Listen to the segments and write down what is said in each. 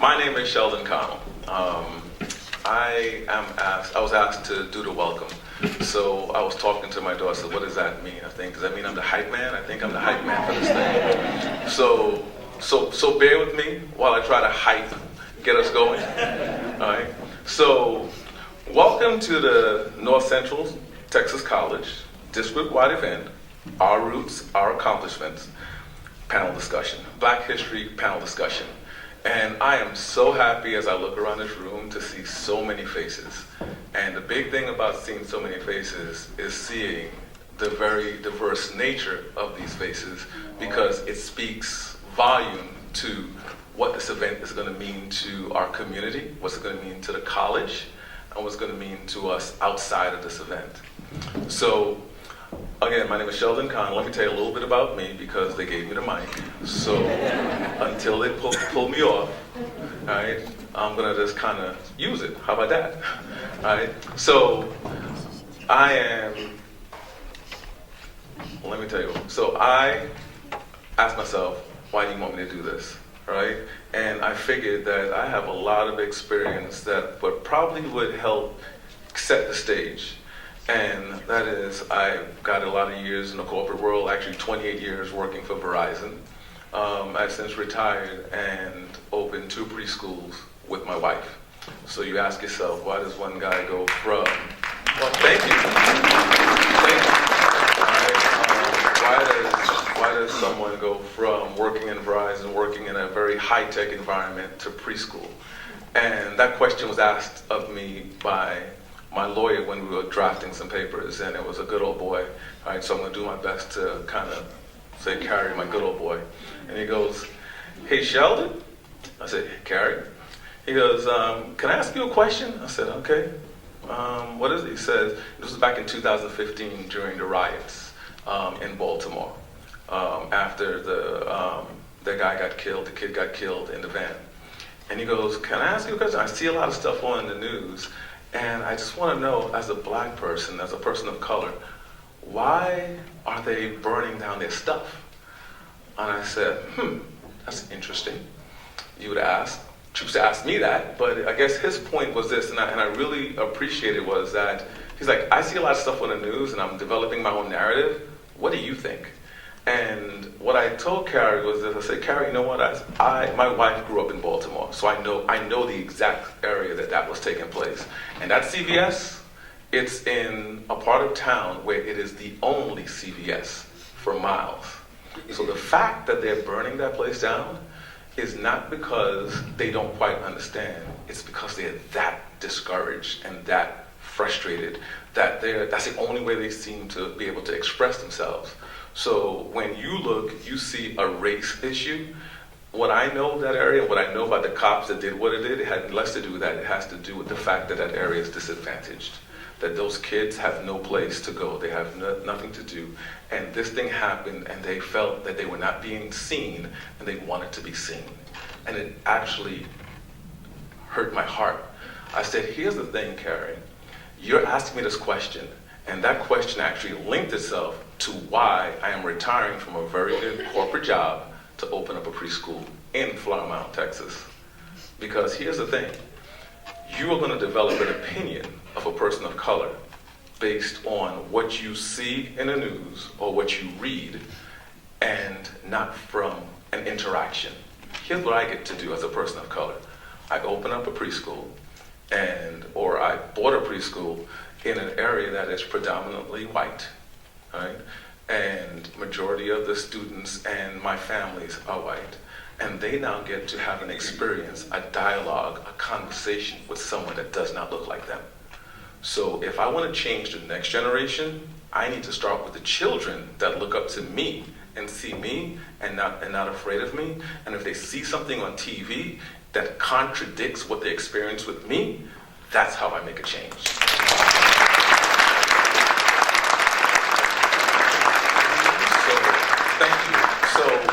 My name is Sheldon Connell. I was asked to do the welcome. So I was talking to my daughter, I said, what does that mean? Does that mean I'm the hype man? I think I'm the hype man for this thing. So bear with me while I try to get us going. All right. So welcome to the North Central Texas College district-wide event, Our Roots, Our Accomplishments, panel discussion, Black History panel discussion. And I am so happy as I look around this room to see so many faces. And the big thing about seeing so many faces is seeing the very diverse nature of these faces, because it speaks volume to what this event is going to mean to our community, what's it going to mean to the college, and what's going to mean to us outside of this event. So, again, my name is Sheldon Connell. Let me tell you a little bit about me because they gave me the mic. So until they pull me off, all right, I'm going to just kind of use it. How about that? All right. So let me tell you. So I asked myself, why do you want me to do this? Right? And I figured that I have a lot of experience that probably would help set the stage. And that is, I've got a lot of years in the corporate world, actually 28 years working for Verizon. I've since retired and opened 2 preschools with my wife. So you ask yourself, why does one guy go from, well, thank you. Thank you. Why does someone go from working in Verizon, working in a very high-tech environment, to preschool? And that question was asked of me by my lawyer when we were drafting some papers, and it was a good old boy. All right, so I'm going to do my best to kind of say, Carrie, my good old boy. And he goes, hey, Sheldon? I said, Carrie? He goes, can I ask you a question? I said, okay. What is it? He says, this was back in 2015 during the riots in Baltimore. After the guy got killed, the kid got killed in the van. And he goes, can I ask you a question? I see a lot of stuff on the news, and I just want to know, as a black person, as a person of color, why are they burning down their stuff? And I said, that's interesting. You would choose to ask me that, but I guess his point was this, and I really appreciated was that, he's like, I see a lot of stuff on the news, and I'm developing my own narrative. What do you think? And what I told Carrie was this. I said, Carrie, you know what? My wife grew up in Baltimore, so I know the exact area that was taking place. And that CVS, it's in a part of town where it is the only CVS for miles. So the fact that they're burning that place down is not because they don't quite understand. It's because they're that discouraged and that frustrated that that's the only way they seem to be able to express themselves. So when you look, you see a race issue. What I know of that area, what I know about the cops that did what it did, it had less to do with that. It has to do with the fact that that area is disadvantaged, that those kids have no place to go. They have nothing to do. And this thing happened, and they felt that they were not being seen, and they wanted to be seen. And it actually hurt my heart. I said, here's the thing, Carrie. You're asking me this question, and that question actually linked itself to why I am retiring from a very good corporate job to open up a preschool in Flower Mound, Texas. Because here's the thing. You are going to develop an opinion of a person of color based on what you see in the news or what you read, and not from an interaction. Here's what I get to do as a person of color. I open up a preschool, or I bought a preschool in an area that is predominantly white, right? And majority of the students and my families are white. And they now get to have an experience, a dialogue, a conversation with someone that does not look like them. So if I want to change the next generation, I need to start with the children that look up to me and see me and not afraid of me. And if they see something on TV that contradicts what they experience with me, that's how I make a change.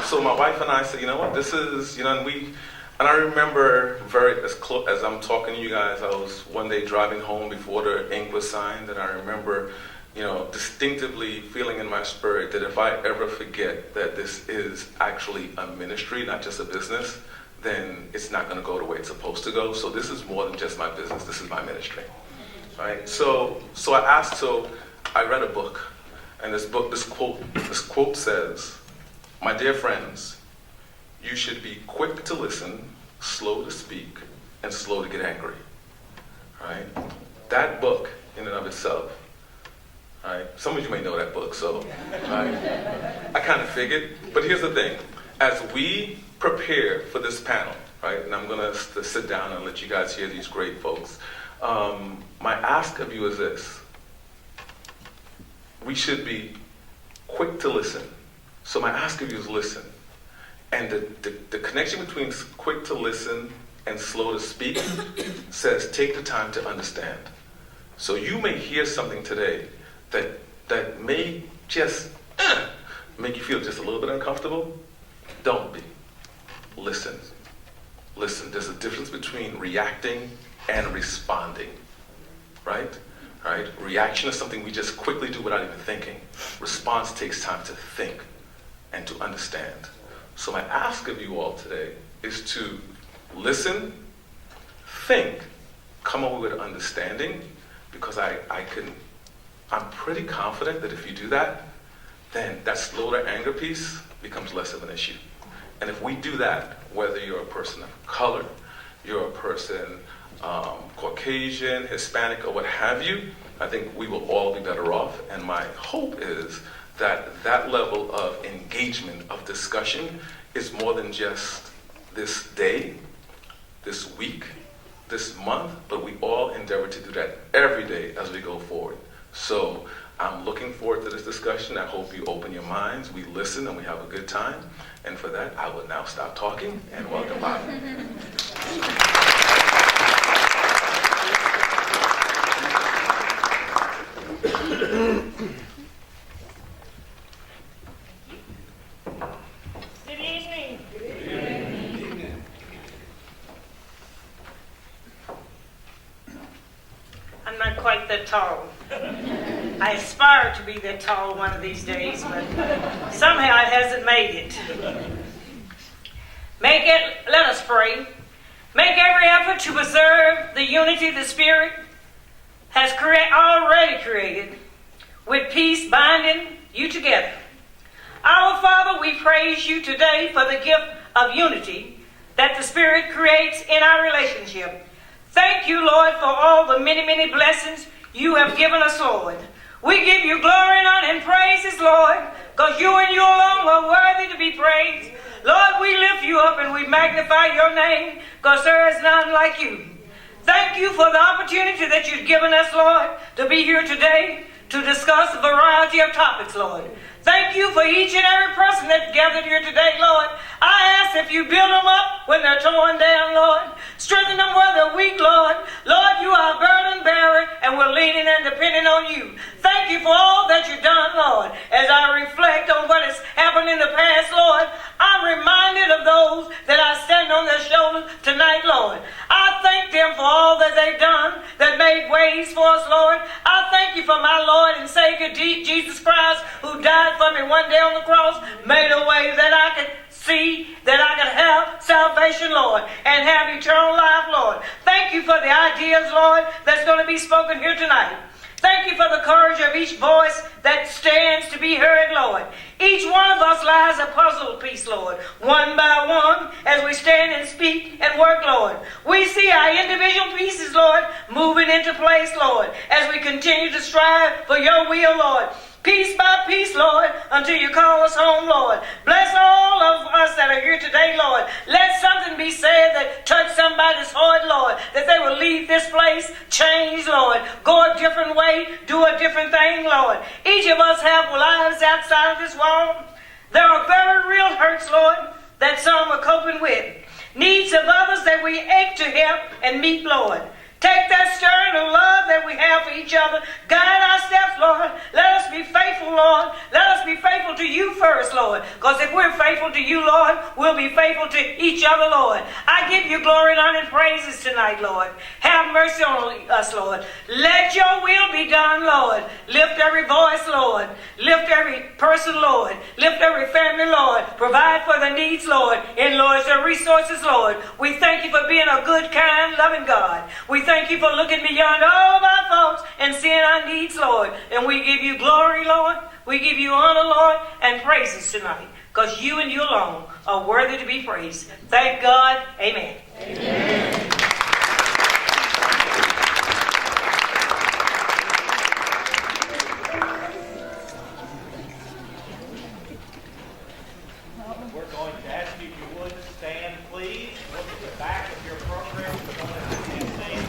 So my wife and I said, you know what, this is, and I remember as I'm talking to you guys, I was one day driving home before the ink was signed, and I remember, distinctively feeling in my spirit that if I ever forget that this is actually a ministry, not just a business, then it's not going to go the way it's supposed to go. So this is more than just my business. This is my ministry. Right? So I read a book, and this quote says, "My dear friends, you should be quick to listen, slow to speak, and slow to get angry." Right? That book in and of itself. Right? Some of you may know that book, so I kind of figured. But here's the thing. As we prepare for this panel, right, and I'm going to sit down and let you guys hear these great folks, my ask of you is this. We should be quick to listen. So my ask of you is listen. And the connection between quick to listen and slow to speak says take the time to understand. So you may hear something today that may just make you feel just a little bit uncomfortable. Don't be. Listen. Listen. There's a difference between reacting and responding. Right? Right? Reaction is something we just quickly do without even thinking. Response takes time to think and to understand. So my ask of you all today is to listen, think, come up with an understanding, because I'm pretty confident that if you do that, then that slow to anger piece becomes less of an issue. And if we do that, whether you're a person of color, you're a person Caucasian, Hispanic, or what have you, I think we will all be better off. And my hope is that that level of engagement, of discussion, is more than just this day, this week, this month, but we all endeavor to do that every day as we go forward. So I'm looking forward to this discussion. I hope you open your minds, we listen, and we have a good time. And for that, I will now stop talking and welcome Bobbie. Good evening. I'm not quite that tall. I aspire to be that tall one of these days, but somehow it hasn't made it. Let us pray. Make every effort to preserve the unity the Spirit has already created, with peace binding you together. Our Father, we praise you today for the gift of unity that the Spirit creates in our relationship. Thank you, Lord, for all the many, many blessings you have given us, Lord. We give you glory and honor and praises, Lord, because you and you alone are worthy to be praised. Lord, we lift you up and we magnify your name, because there is none like you. Thank you for the opportunity that you've given us, Lord, to be here today to discuss a variety of topics, Lord. Thank you for each and every person that's gathered here today, Lord. I ask if you build them up when they're torn down, Lord. Strengthen them where they're weak, Lord. Lord, you are a burden bearer, and we're leaning and depending on you. Thank you for all that you've done, Lord. As I reflect on what has happened in the past, Lord, I'm reminded of those that I stand on their shoulders tonight, Lord. I thank them for all that they've done, that made ways for us, Lord. I thank you for my Lord and Savior, Jesus Christ, who died for me one day on the cross, made a way that I could see, that I could have salvation, Lord, and have eternal life, Lord. Thank you for the ideas, Lord, that's going to be spoken here tonight. Thank you for the courage of each voice that stands to be heard, Lord. Each one of us lies a puzzle piece, Lord, one by one, as we stand and speak and work, Lord. We see our individual pieces, Lord, moving into place, Lord, as we continue to strive for your will, Lord. Piece by piece, Lord, until you call us home, Lord. Bless all of us that are here today, Lord. Let something be said that touch somebody's heart, Lord, that they will leave this place changed, Lord. Go a different way, do a different thing, Lord. Each of us have lives outside of this wall. There are very real hurts, Lord, that some are coping with. Needs of others that we ache to help and meet, Lord. Take that stern of love that we have for each other. Guide our steps, Lord. Let us be faithful, Lord. Let us be faithful to you first, Lord. Because if we're faithful to you, Lord, we'll be faithful to each other, Lord. I give you glory and honor and praises tonight, Lord. Have mercy on us, Lord. Let your will be done, Lord. Lift every voice, Lord. Lift every person, Lord. Lift every family, Lord. Provide for the needs, Lord. Enlarge their resources, Lord. We thank you for being a good, kind, loving God. We thank you for looking beyond all of our faults and seeing our needs, Lord. And we give you glory, Lord. We give you honor, Lord, and praises tonight. Because you and you alone are worthy to be praised. Thank God. Amen. Amen. We're going to ask you if you would stand, please. Look at the back of your program. We're going to stand.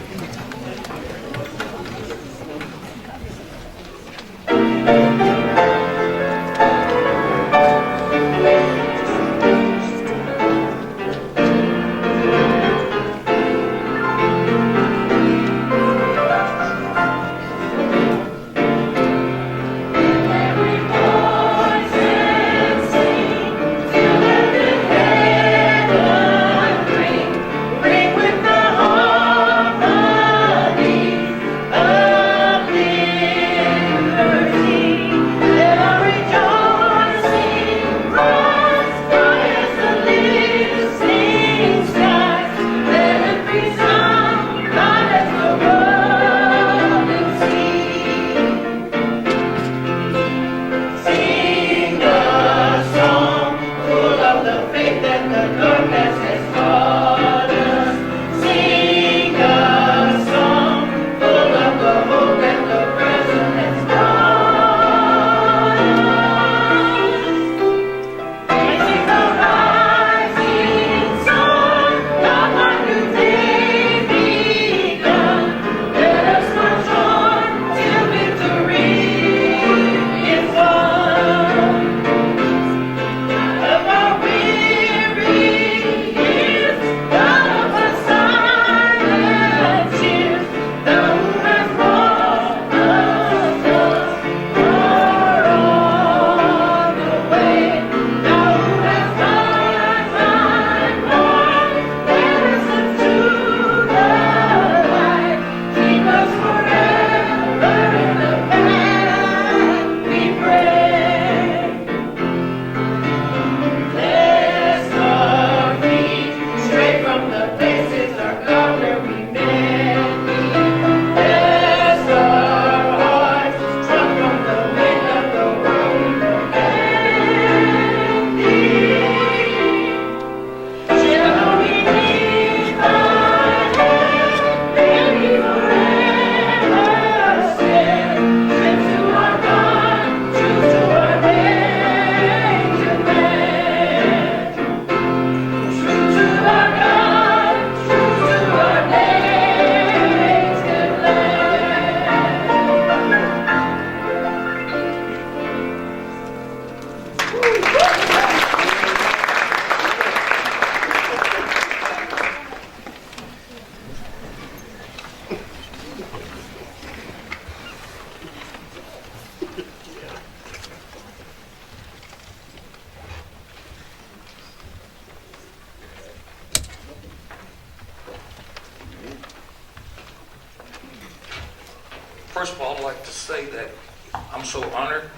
First of all, I'd like to say that I'm so honored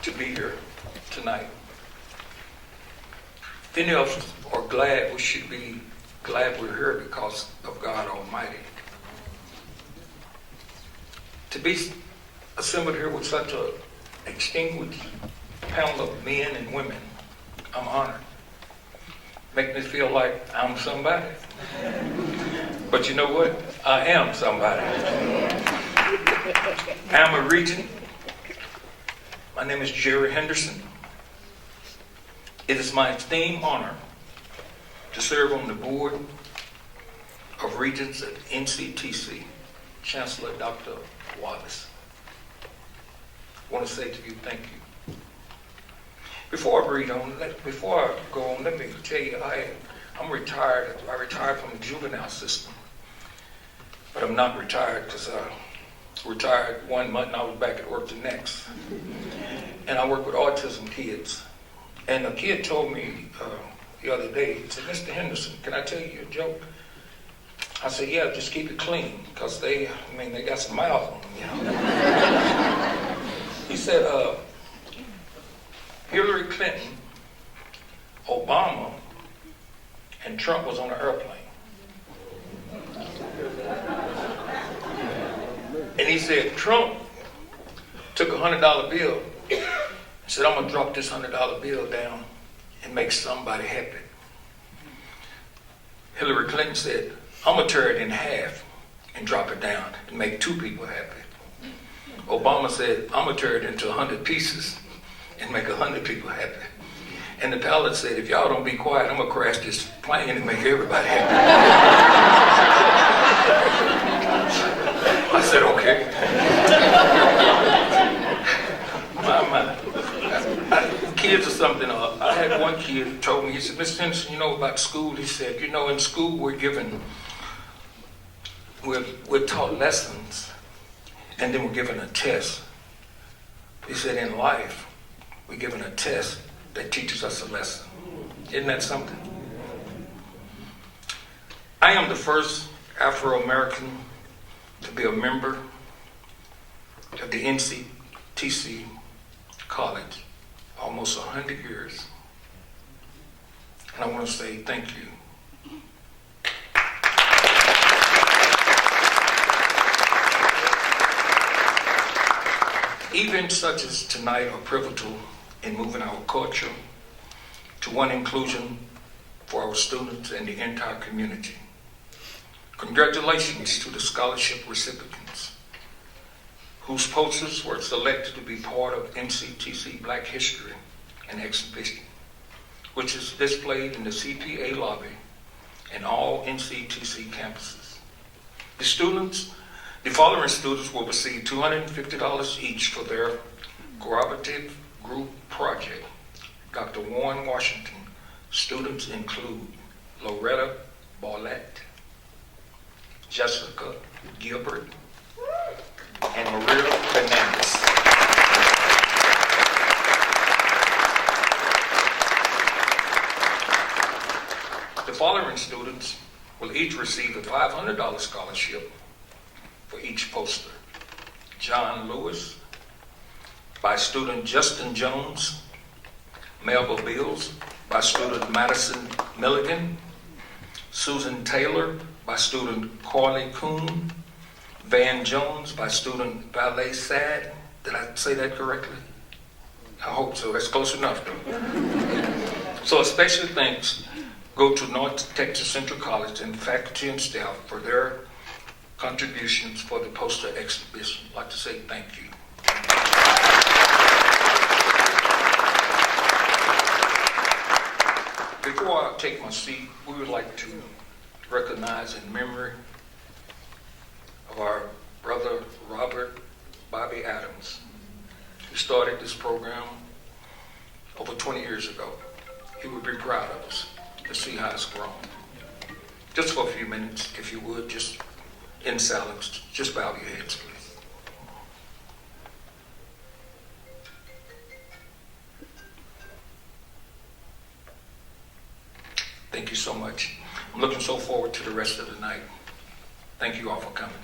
to be here tonight. If any of us are glad, we should be glad we're here because of God Almighty. To be assembled here with such an extinguished panel of men and women, I'm honored. Make me feel like I'm somebody. But you know what? I am somebody. I'm a regent. My name is Jerry Henderson. It is my esteemed honor to serve on the board of regents at NCTC, Chancellor Dr. Wallace. I want to say to you, thank you. Before I go on, let me tell you, I'm retired. I retired from the juvenile system. I'm not retired because I retired 1 month and I was back at work the next. And I work with autism kids. And a kid told me the other day, he said, Mr. Henderson, can I tell you a joke? I said, yeah, just keep it clean, because they got some mouth on them, you know. He said, Hillary Clinton, Obama, and Trump was on an airplane. And he said, Trump took a $100 bill and said, I'm going to drop this $100 bill down and make somebody happy. Hillary Clinton said, I'm going to tear it in half and drop it down and make 2 people happy. Obama said, I'm going to tear it into 100 pieces and make 100 people happy. And the pilot said, if y'all don't be quiet, I'm going to crash this plane and make everybody happy. I said, okay. Kids or something. I had one kid who told me, he said, Mr. Henderson, you know about school? He said, you know, in school we're taught lessons and then we're given a test. He said, in life, we're given a test that teaches us a lesson. Isn't that something? I am the first Afro-American to be a member of the NCTC college, almost 100 years. And I want to say thank you. Events such as tonight are pivotal in moving our culture to one inclusion for our students and the entire community. Congratulations to the scholarship recipients whose posters were selected to be part of NCTC Black History and Exhibition, which is displayed in the CPA lobby and all NCTC campuses. The following students will receive $250 each for their collaborative group project. Dr. Warren Washington. Students include Loretta Barlett, Jessica Gilbert, and Maria Fernandez. The following students will each receive a $500 scholarship for each poster. John Lewis, by student Justin Jones. Melvin Bills, by student Madison Milligan. Susan Taylor, by student Carly Kuhn. Van Jones, by student Valet Sad. Did I say that correctly? I hope so. That's close enough, though. So a special thanks go to North Texas Central College and faculty and staff for their contributions for the poster exhibition. I'd like to say thank you. Before I take my seat, we would like to recognize in memory of our brother Robert Bobby Adams, who started this program over 20 years ago. He would be proud of us to see how it's grown. Just for a few minutes, if you would, just in silence, just bow your heads, please. Thank you so much. I'm looking so forward to the rest of the night. Thank you all for coming.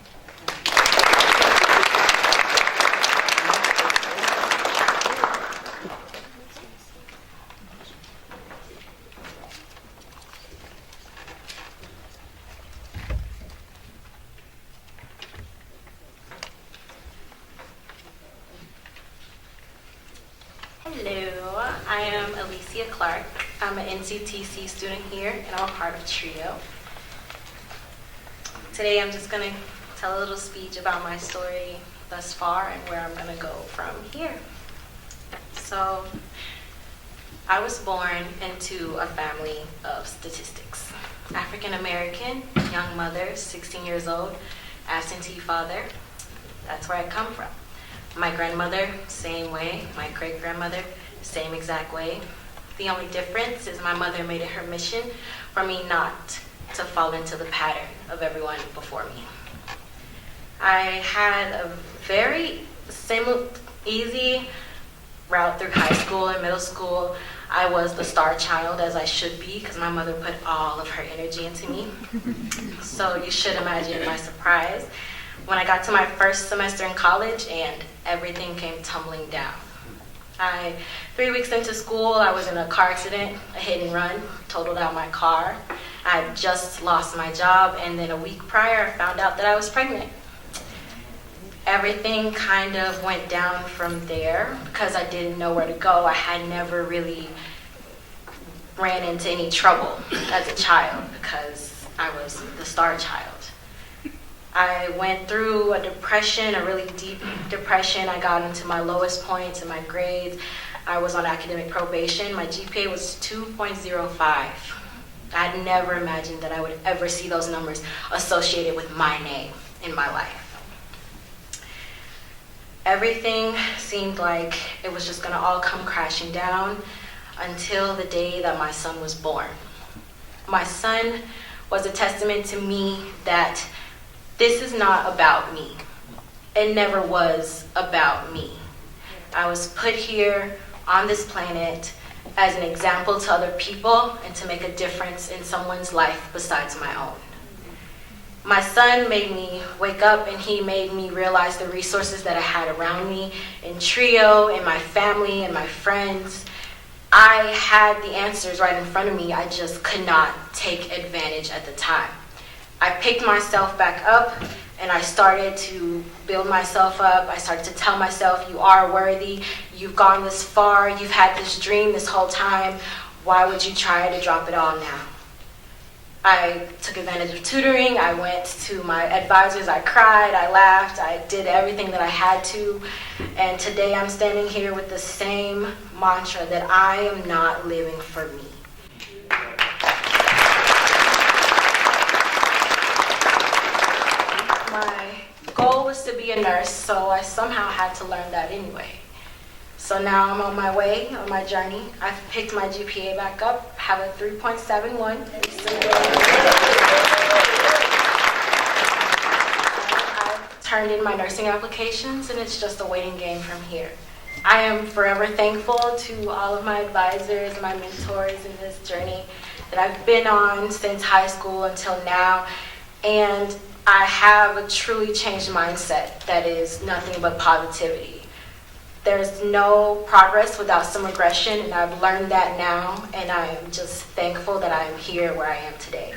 Hello, I am ALICEA Clark. I'm an NCTC student here, and I'm a part of TRIO. Today I'm just going to tell a little speech about my story thus far and where I'm going to go from here. So, I was born into a family of statistics. African American, young mother, 16 years old, absentee father. That's where I come from. My grandmother, same way. My great-grandmother, same exact way. The only difference is my mother made it her mission for me not to fall into the pattern of everyone before me. I had a very easy route through high school and middle school. I was the star child, as I should be, because my mother put all of her energy into me. So you should imagine my surprise when I got to my first semester in college and everything came tumbling down. 3 weeks into school, I was in a car accident, a hit and run, totaled out my car. I had just lost my job, and then a week prior, I found out that I was pregnant. Everything kind of went down from there because I didn't know where to go. I had never really ran into any trouble as a child because I was the star child. I went through a depression, a really deep depression. I got into my lowest points in my grades. I was on academic probation. My GPA was 2.05. I had never imagined that I would ever see those numbers associated with my name in my life. Everything seemed like it was just gonna all come crashing down until the day that my son was born. My son was a testament to me that this is not about me. It never was about me. I was put here on this planet as an example to other people and to make a difference in someone's life besides my own. My son made me wake up, and he made me realize the resources that I had around me in Trio, in my family, and my friends. I had the answers right in front of me. I just could not take advantage at the time. I picked myself back up, and I started to build myself up. I started to tell myself, you are worthy. You've gone this far. You've had this dream this whole time. Why would you try to drop it all now? I took advantage of tutoring. I went to my advisors. I cried. I laughed. I did everything that I had to. And today I'm standing here with the same mantra that I am not living for me. My goal was to be a nurse, so I somehow had to learn that anyway. So now I'm on my way, on my journey. I've picked my GPA back up, have a 3.71. I've turned in my nursing applications, and it's just a waiting game from here. I am forever thankful to all of my advisors, my mentors in this journey that I've been on since high school until now. And I have a truly changed mindset that is nothing but positivity. There's no progress without some regression, and I've learned that now, and I am just thankful that I'm here where I am today.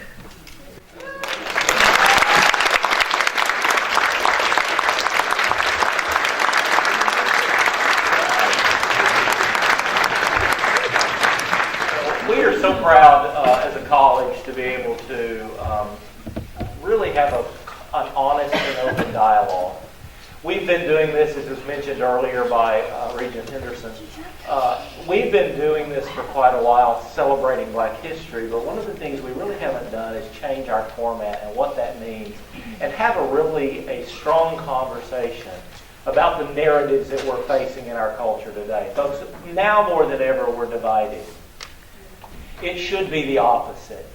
We are so proud as a college to be able to really have an honest and open dialogue. We've been doing this, as was mentioned earlier by Regent Henderson. We've been doing this for quite a while, celebrating Black history, but one of the things we really haven't done is change our format and what that means, and have a strong conversation about the narratives that we're facing in our culture today. Folks, now more than ever, we're divided. It should be the opposite.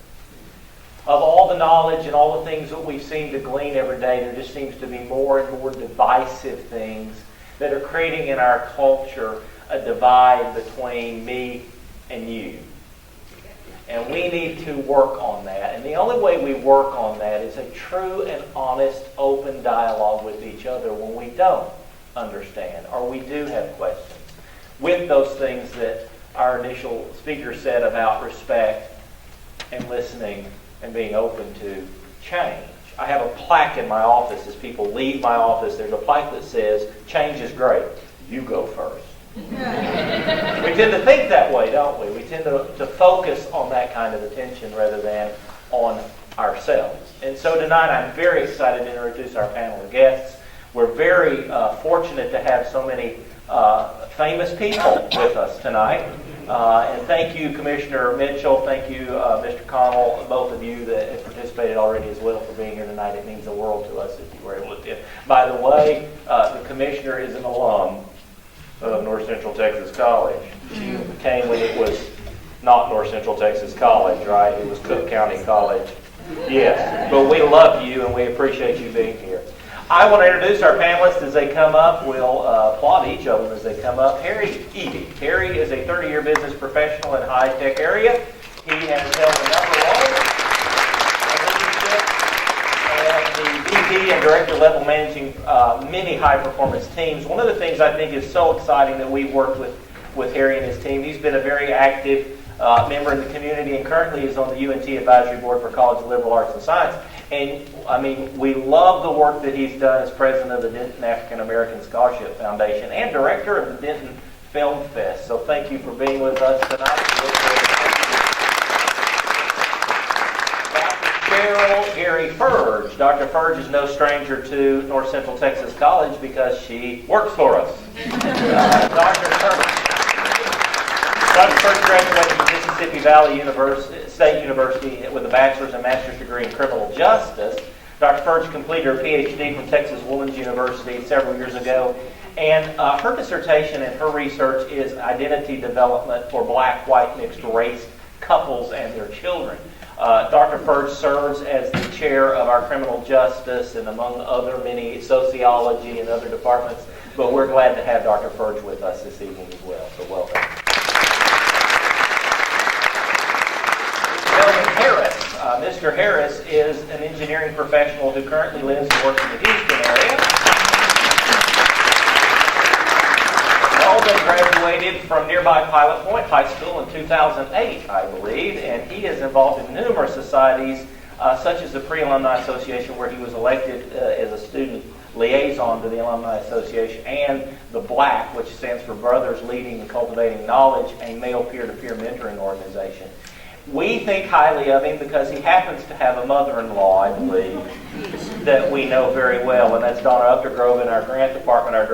Of all the knowledge and all the things that we seem to glean every day, there just seems to be more and more divisive things that are creating in our culture a divide between me and you. And we need to work on that. And the only way we work on that is a true and honest, open dialogue with each other when we don't understand or we do have questions. With those things that our initial speaker said about respect and listening and being open to change. I have a plaque in my office. As people leave my office, there's a plaque that says, change is great. You go first. We tend to think that way, don't we? We tend to focus on that kind of attention rather than on ourselves. And so tonight I'm very excited to introduce our panel of guests. We're very fortunate to have so many famous people with us tonight. And thank you, Commissioner Mitchell. Thank you, Mr. Connell, both of you that have participated already as well for being here tonight. It means the world to us if you were able to attend. By the way, the Commissioner is an alum of North Central Texas College. She came when it was not North Central Texas College, right? It was Cook County College. Yes, but we love you and we appreciate you being here. I want to introduce our panelists as they come up. We'll applaud each of them as they come up. Eaddy. Harry is a 30-year business professional in the high-tech area. He has held a number of roles and the VP and director level managing many high-performance teams. One of the things I think is so exciting that we've worked with Harry and his team, he's been a very active member in the community and currently is on the UNT Advisory Board for College of Liberal Arts and Science. And, I mean, we love the work that he's done as president of the Denton African American Scholarship Foundation and director of the Denton Film Fest. So thank you for being with us tonight. Dr. Gary-Furdge. Dr. Furdge is no stranger to North Central Texas College because she works for us. Dr. Furdge graduated from Mississippi Valley State University with a bachelor's and master's degree in criminal justice. Dr. Furdge completed her PhD from Texas Women's University several years ago, and her dissertation and her research is identity development for black, white, mixed race couples and their children. Dr. Furdge serves as the chair of our criminal justice and among other many sociology and other departments, but we're glad to have Dr. Furdge with us this evening as well, so welcome. Melvin Harris. Mr. Harris is an engineering professional who currently lives and works in the Houston area. Weldon graduated from nearby Pilot Point High School in 2008, I believe, and he is involved in numerous societies, such as the Pre-Alumni Association, where he was elected as a student liaison to the Alumni Association, and the BLACK, which stands for Brothers Leading and Cultivating Knowledge, a male peer-to-peer mentoring organization. We think highly of him because he happens to have a mother-in-law, I believe, that we know very well, and that's Donna Updergrove in our grant department, our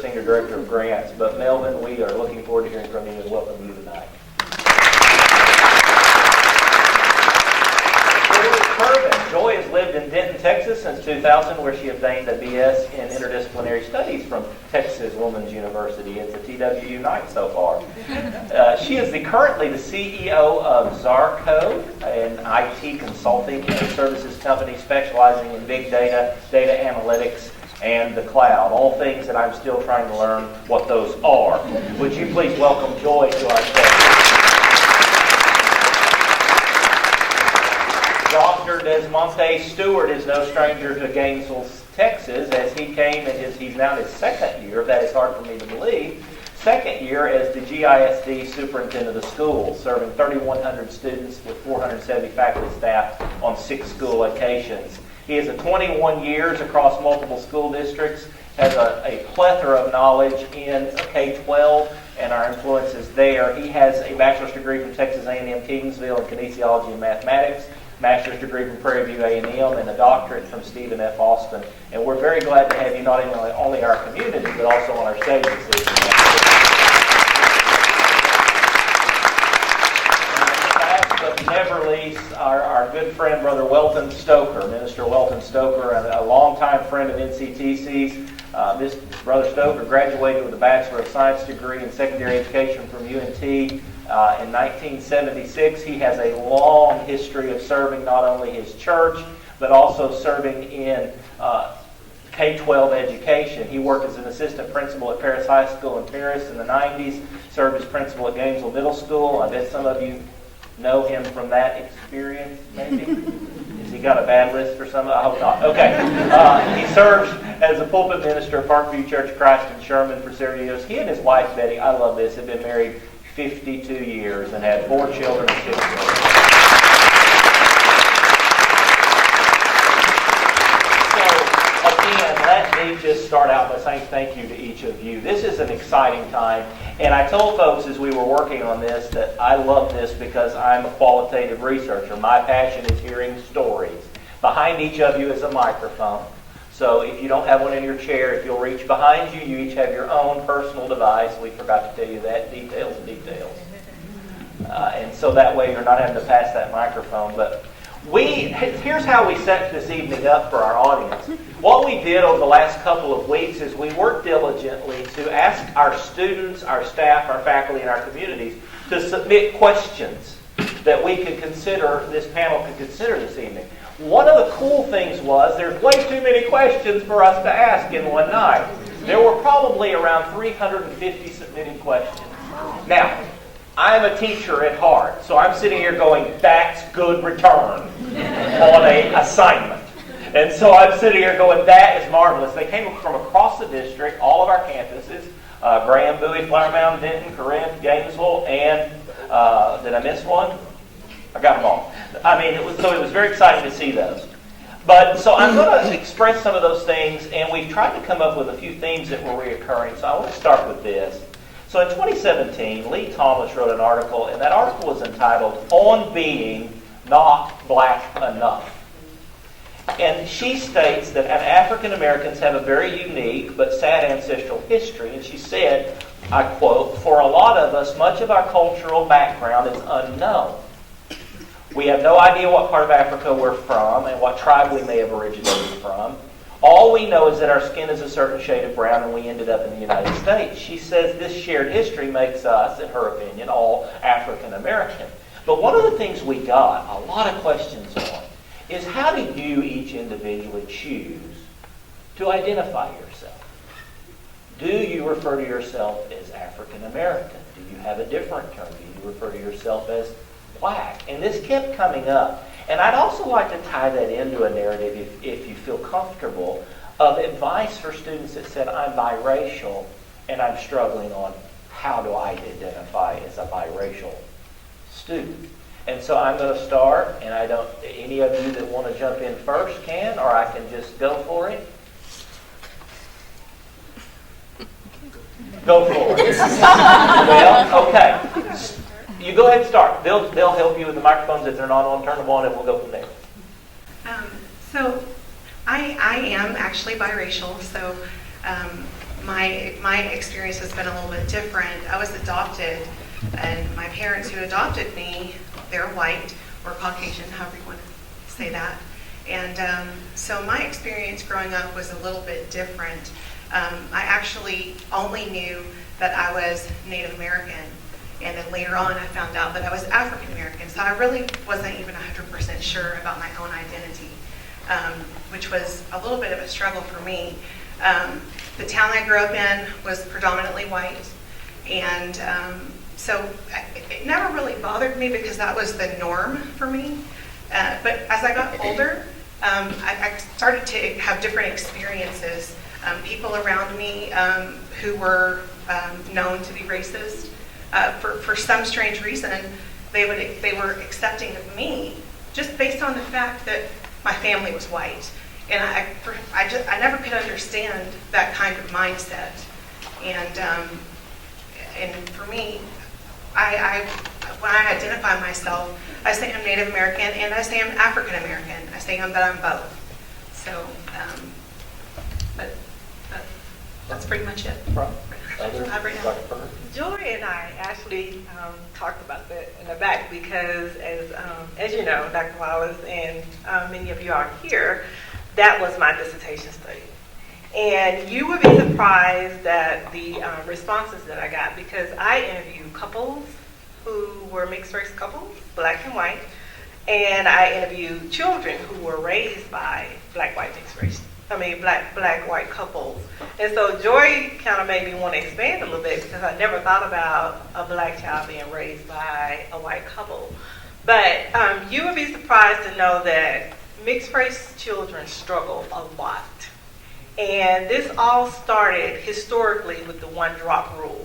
senior director of grants. But Melvin, we are looking forward to hearing from you and welcome you tonight. Kirven. Joy has lived in Denton, Texas since 2000, where she obtained a BS in Interdisciplinary Studies from Texas Women's University. It's a TWU night so far. She is currently the CEO of Zarco, an IT consulting and services company specializing in big data, data analytics, and the cloud. All things that I'm still trying to learn what those are. Would you please welcome Joy to our stage? Dr. DesMontes. Stewart is no stranger to Gainesville, Texas, as he came in he's now in his second year, that is hard for me to believe, second year as the GISD superintendent of the schools, serving 3,100 students with 470 faculty staff on 6 school locations. He has 21 years across multiple school districts, has a plethora of knowledge in K-12 and our influences there. He has a bachelor's degree from Texas A&M Kingsville in kinesiology and mathematics, master's degree from Prairie View A&M, and a doctorate from Stephen F. Austin. And we're very glad to have you not only our community, but also on our stage this evening. Last but never least, our good friend, Brother Weldon Stoker, Minister Weldon Stoker, a longtime friend of NCTC's. This Brother Stoker graduated with a Bachelor of Science degree in secondary education from UNT in 1976. He has a long history of serving not only his church, but also serving in K-12 education. He worked as an assistant principal at Paris High School in Paris in the 90s, served as principal at Gainesville Middle School. I bet some of you know him from that experience, maybe? Has he got a bad list for some? I hope not. Okay. He served as a pulpit minister at Parkview Church of Christ in Sherman for several years. He and his wife, Betty, I love this, have been married 52 years and had 4 children and 6 children. So, again, let me just start out by saying thank you to each of you. This is an exciting time, and I told folks as we were working on this that I love this because I'm a qualitative researcher. My passion is hearing stories. Behind each of you is a microphone. So if you don't have one in your chair, if you'll reach behind you, you each have your own personal device. We forgot to tell you that. Details. And so that way you're not having to pass that microphone. But here's how we set this evening up for our audience. What we did over the last couple of weeks is we worked diligently to ask our students, our staff, our faculty, and our communities to submit questions that we could consider, this panel could consider this evening. One of the cool things was there's way too many questions for us to ask in one night. There were probably around 350 submitted questions. Now, I'm a teacher at heart, so I'm sitting here going, that's good return on an assignment. And so I'm sitting here going, that is marvelous. They came from across the district, all of our campuses, Graham, Bowie, Flower Mound, Denton, Corinth, Gainesville, and did I miss one? I got them all. I mean, it was very exciting to see those. But so I'm going to express some of those things, and we've tried to come up with a few themes that were reoccurring. So I want to start with this. So in 2017, Lee Thomas wrote an article, and that article was entitled, "On Being Not Black Enough." And she states that African Americans have a very unique but sad ancestral history. And she said, I quote, "For a lot of us, much of our cultural background is unknown. We have no idea what part of Africa we're from and what tribe we may have originated from. All we know is that our skin is a certain shade of brown and we ended up in the United States." She says this shared history makes us, in her opinion, all African American. But one of the things we got a lot of questions on is, how do you each individually choose to identify yourself? Do you refer to yourself as African American? Do you have a different term? Do you refer to yourself as black? And this kept coming up. And I'd also like to tie that into a narrative, if you feel comfortable, of advice for students that said, I'm biracial and I'm struggling on how do I identify as a biracial student. And so I'm going to start, and any of you that want to jump in first can, or I can just go for it. Go for it. Well, okay. You go ahead and start. They'll help you with the microphones if they're not on. Turn them on, and we'll go from there. So I am actually biracial. So my experience has been a little bit different. I was adopted, and my parents who adopted me, they're white or Caucasian, however you want to say that. And so my experience growing up was a little bit different. I actually only knew that I was Native American. And then later on, I found out that I was African American. So I really wasn't even 100% sure about my own identity, which was a little bit of a struggle for me. The town I grew up in was predominantly white. And so it never really bothered me because that was the norm for me. But as I got older, I started to have different experiences. People around me who were known to be racist, for some strange reason, they were accepting of me just based on the fact that my family was white, and I never could understand that kind of mindset. And for me, when I identify myself, I say I'm Native American and I say I'm African American. I say that I'm both. So, but that's pretty much it. Joy and I actually talked about that in the back because, as you know, Dr. Wallace and many of you are here, that was my dissertation study. And you would be surprised at the responses that I got, because I interviewed couples who were mixed race couples, black and white, and I interviewed children who were raised by black white couples. And so Joy kind of made me want to expand a little bit, because I never thought about a black child being raised by a white couple. But you would be surprised to know that mixed race children struggle a lot. And this all started historically with the one drop rule.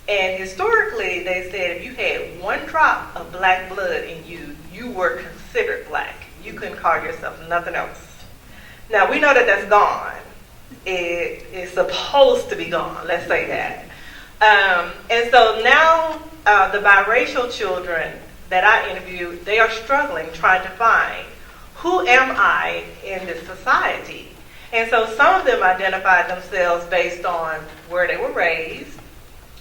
And historically, they said if you had one drop of black blood in you, you were considered black. You couldn't call yourself nothing else. Now, we know that that's gone. It is supposed to be gone, let's say that. And so now the biracial children that I interviewed, they are struggling, trying to find, who am I in this society? And so some of them identified themselves based on where they were raised.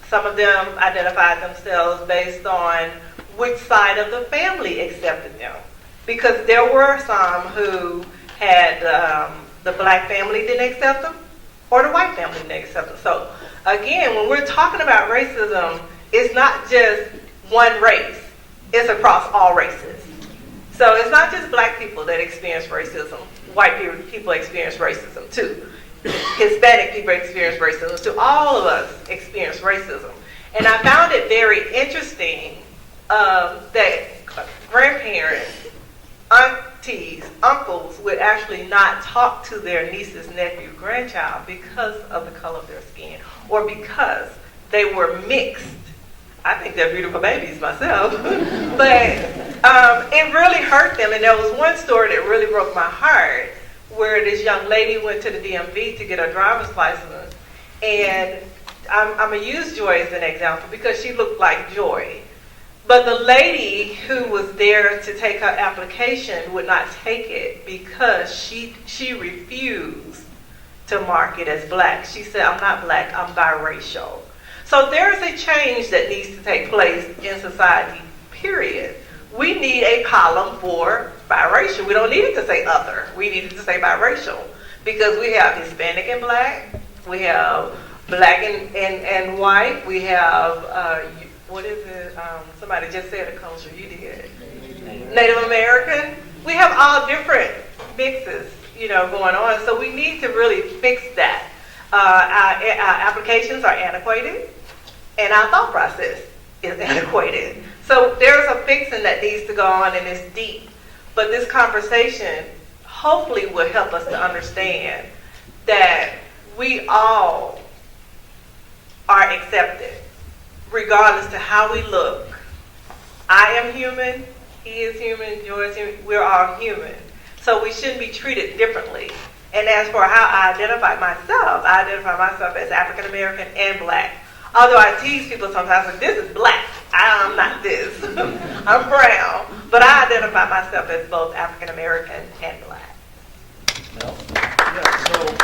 Some of them identified themselves based on which side of the family accepted them. Because there were some who had the black family didn't accept them, or the white family didn't accept them. So again, when we're talking about racism, it's not just one race. It's across all races. So it's not just black people that experience racism. White people experience racism too. Hispanic people experience racism too. All of us experience racism. And I found it very interesting that grandparents, aunties, uncles would actually not talk to their nieces, nephew, grandchild because of the color of their skin or because they were mixed. I think they're beautiful babies myself. But it really hurt them. And there was one story that really broke my heart where this young lady went to the DMV to get her driver's license. And I'm going to use Joy as an example because she looked like Joy. But the lady who was there to take her application would not take it because she refused to mark it as black. She said, I'm not black, I'm biracial. So there is a change that needs to take place in society, period. We need a column for biracial. We don't need it to say other. We need it to say biracial because we have Hispanic and black. We have black and white. We have, what is it? Somebody just said a culture. You did. Native American. We have all different mixes, going on. So we need to really fix that. Our applications are antiquated, and our thought process is antiquated. So there's a fixing that needs to go on, and it's deep. But this conversation hopefully will help us to understand that we all are accepted, regardless to how we look. I am human, he is human, Joy is human, we're all human. So we shouldn't be treated differently. And as for how I identify myself as African American and black. Although I tease people sometimes, like, this is black, I'm not this. I'm brown. But I identify myself as both African American and black. Yeah, so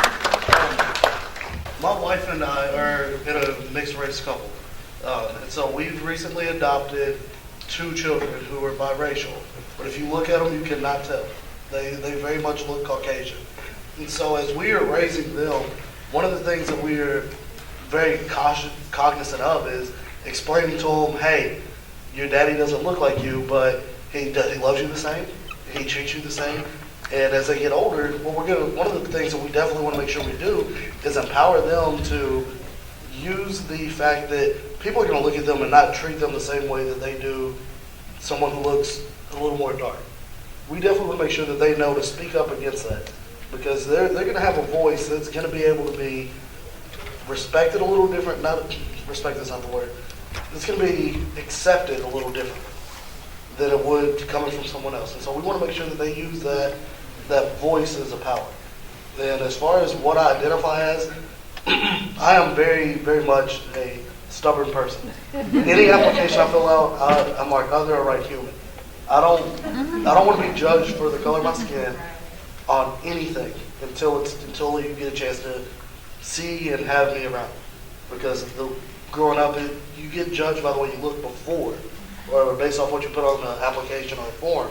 my wife and I are in a mixed race couple. And so we've recently adopted 2 children who are biracial. But if you look at them, you cannot tell. They very much look Caucasian. And so as we are raising them, one of the things that we are very cognizant of is explaining to them, hey, your daddy doesn't look like you, but he loves you the same. He treats you the same. And as they get older, one of the things that we definitely want to make sure we do is empower them to use the fact that people are going to look at them and not treat them the same way that they do someone who looks a little more dark. We definitely want to make sure that they know to speak up against that, because they're going to have a voice that's going to be able to be respected a little different. Not respected is not the word. It's going to be accepted a little different than it would coming from someone else. And so we want to make sure that they use that voice as a power. And as far as what I identify as, I am very, very much a stubborn person. Any application I fill out, I'm like, other or right human. I don't want to be judged for the color of my skin on anything until you get a chance to see and have me around. Because growing up, you get judged by the way you look before, or based off what you put on the application or form,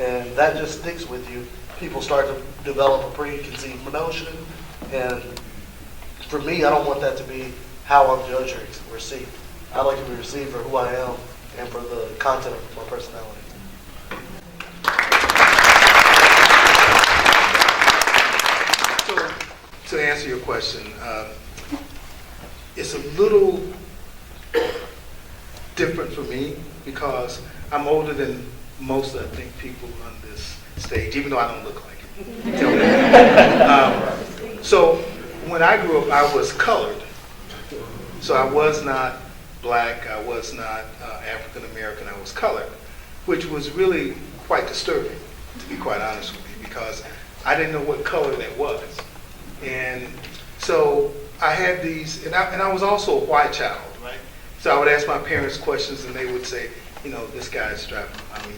and that just sticks with you. People start to develop a preconceived notion, and for me, I don't want that to be how I'm judged or received. I like to be received for who I am and for the content of my personality. So to answer your question, it's a little different for me because I'm older than most, I think, people on this stage, even though I don't look like it. So when I grew up, I was colored. So I was not black, I was not African American, I was colored, which was really quite disturbing, to be quite honest with you, because I didn't know what color that was. And so I had these, and I was also a white child, right? So I would ask my parents questions and they would say, this guy's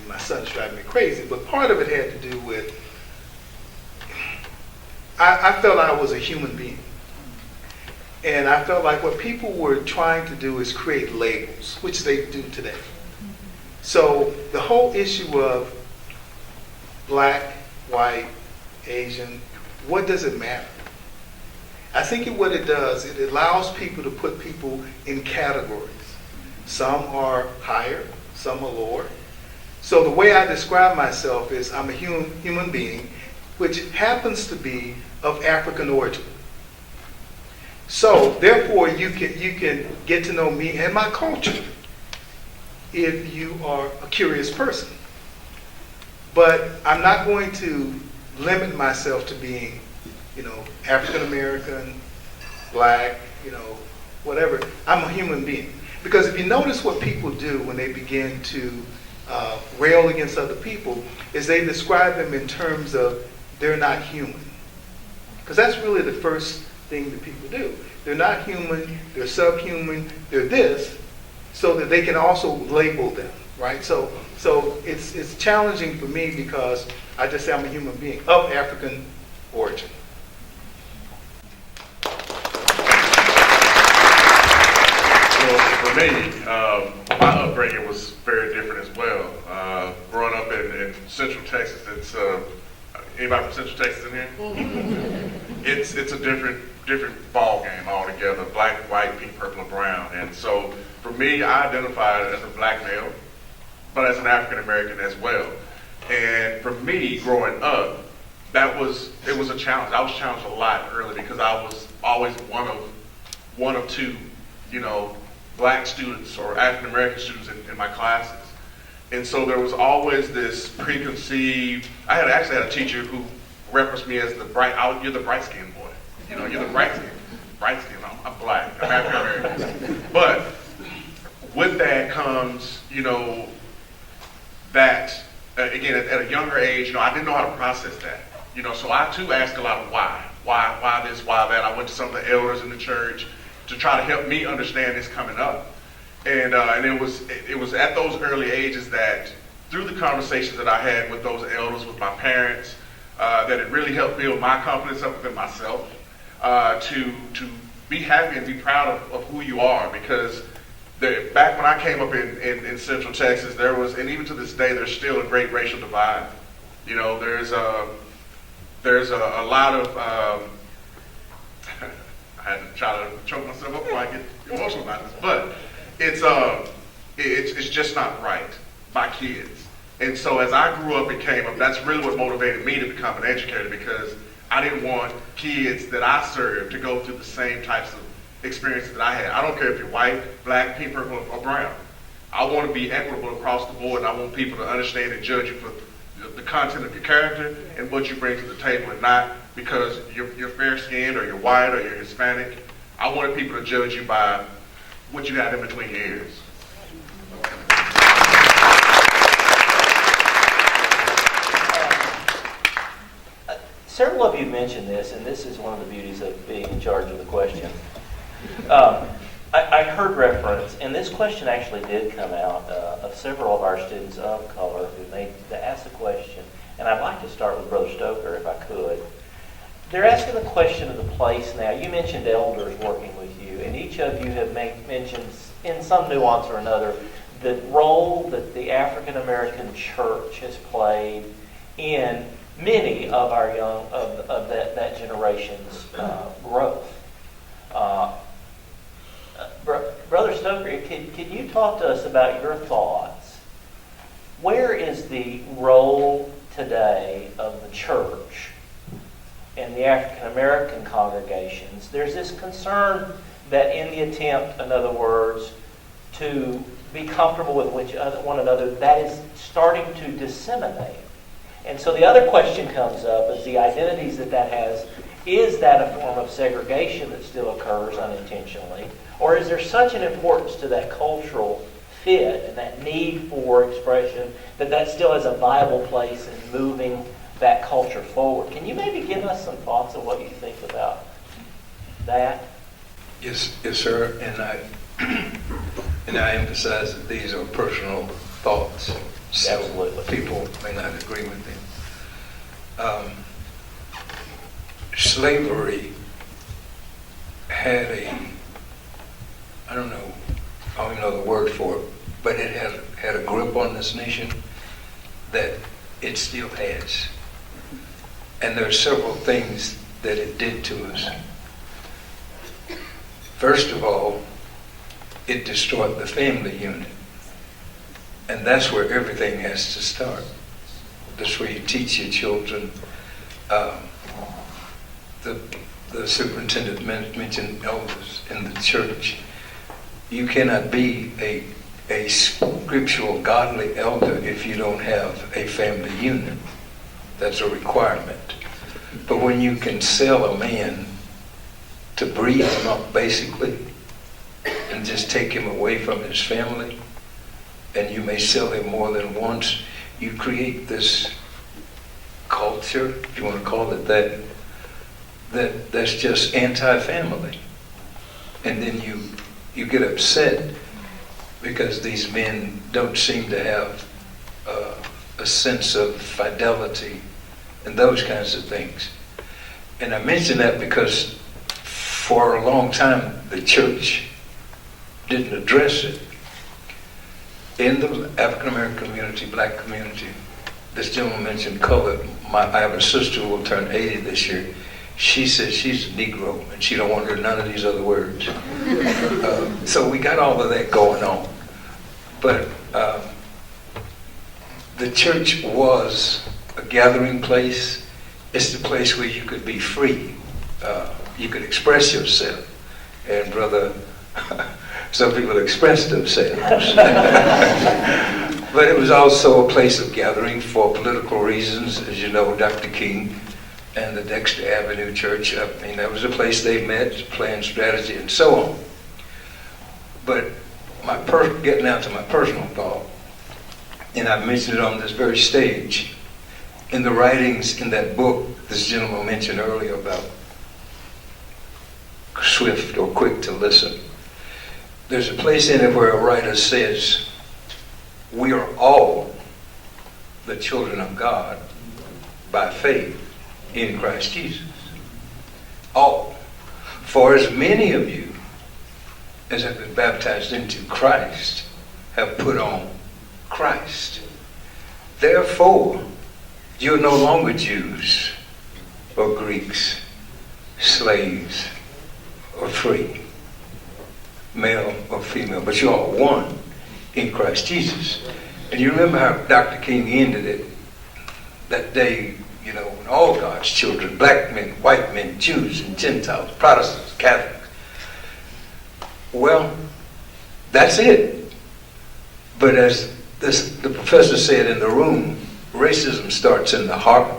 my son's driving me crazy. But part of it had to do with, I felt I was a human being. And I felt like what people were trying to do is create labels, which they do today. So the whole issue of black, white, Asian, what does it matter? I think what it does, it allows people to put people in categories. Some are higher, some are lower. So the way I describe myself is I'm a human being, which happens to be of African origin. So therefore, you can get to know me and my culture if you are a curious person. But I'm not going to limit myself to being, African American, black, whatever. I'm a human being. Because if you notice what people do when they begin to rail against other people, is they describe them in terms of they're not human. Because that's really the first thing that people do. They're not human, they're subhuman, they're this, so that they can also label them, right? So it's challenging for me because I just say I'm a human being of African origin. For me, my upbringing was very different as well. Growing up in Central Texas, it's anybody from Central Texas in here? It's a different ball game altogether. Black, white, pink, purple, and brown. And so for me, I identified as a black male, but as an African American as well. And for me, growing up, it was a challenge. I was challenged a lot early because I was always one of two, black students or African American students in my classes. And so there was always this preconceived, I actually had a teacher who referenced me as you're the bright skinned boy. You're the bright skinned. I'm black, I'm African American. But with that comes, that, again, at a younger age, I didn't know how to process that. So I too asked a lot of why this, why that. I went to some of the elders in the church to try to help me understand this coming up. And it was at those early ages that through the conversations that I had with those elders, with my parents, that it really helped build my confidence up within myself, to be happy and be proud of who you are. Because back when I came up in Central Texas, there was, and even to this day, there's still a great racial divide. There's a lot of, I had to try to choke myself up before I get emotional about this, but it's just not right by kids. And so as I grew up and came up, that's really what motivated me to become an educator, because I didn't want kids that I served to go through the same types of experiences that I had. I don't care if you're white, black, pink, purple, or brown. I want to be equitable across the board, and I want people to understand and judge you for the content of your character and what you bring to the table, and not because you're fair-skinned or you're white or you're Hispanic. I wanted people to judge you by what you got in between your ears. Several of you mentioned this, and this is one of the beauties of being in charge of the question. I heard reference, and this question actually did come out of several of our students of color who asked the question, and I'd like to start with Brother Stoker if I could. They're asking the question of the place now. You mentioned elders working with you, and each of you have mentioned in some nuance or another the role that the African American church has played in many of our of that generation's growth. Brother Stoker, can you talk to us about your thoughts? Where is the role today of the church and the African American congregations? There's this concern that in the attempt, in other words, to be comfortable with one another, that is starting to disseminate. And so the other question comes up is the identities that has. Is that a form of segregation that still occurs unintentionally? Or is there such an importance to that cultural fit and that need for expression that still has a viable place in moving that culture forward? Can you maybe give us some thoughts on what you think about that? Yes, sir. And I emphasize that these are personal thoughts. So Absolutely. People may not agree with them. Slavery had I don't even know the word for it, but it had a grip on this nation that it still has. And there are several things that it did to us. First of all, it destroyed the family unit. And that's where everything has to start. That's where you teach your children. The superintendent mentioned elders in the church. You cannot be a scriptural, godly elder if you don't have a family unit. That's a requirement. But when you can sell a man to breed him up, basically, and just take him away from his family, and you may sell him more than once, you create this culture, if you want to call it that, that's just anti-family. And then you get upset because these men don't seem to have a sense of fidelity and those kinds of things. And I mention that because for a long time the church didn't address it. In the African American community, black community, this gentleman mentioned colored. I have a sister who will turn 80 this year. She says she's a Negro and she don't want to hear none of these other words. So we got all of that going on. But the church was a gathering place. It's the place where you could be free. You could express yourself. And brother, some people express themselves. But it was also a place of gathering for political reasons. As you know, Dr. King and the Dexter Avenue Church, I mean, that was a place they met, planned strategy, and so on. But getting out to my personal thought, and I mentioned it on this very stage, in the writings in that book this gentleman mentioned earlier about swift or quick to listen, there's a place in it where a writer says, we are all the children of God by faith in Christ Jesus. All. For as many of you as have been baptized into Christ have put on Christ. Therefore, you're no longer Jews or Greeks, slaves or free, male or female, but you're all one in Christ Jesus. And you remember how Dr. King ended it that day, you know, when all God's children, black men, white men, Jews and Gentiles, Protestants, Catholics. Well, that's it. But as the professor said in the room, racism starts in the heart.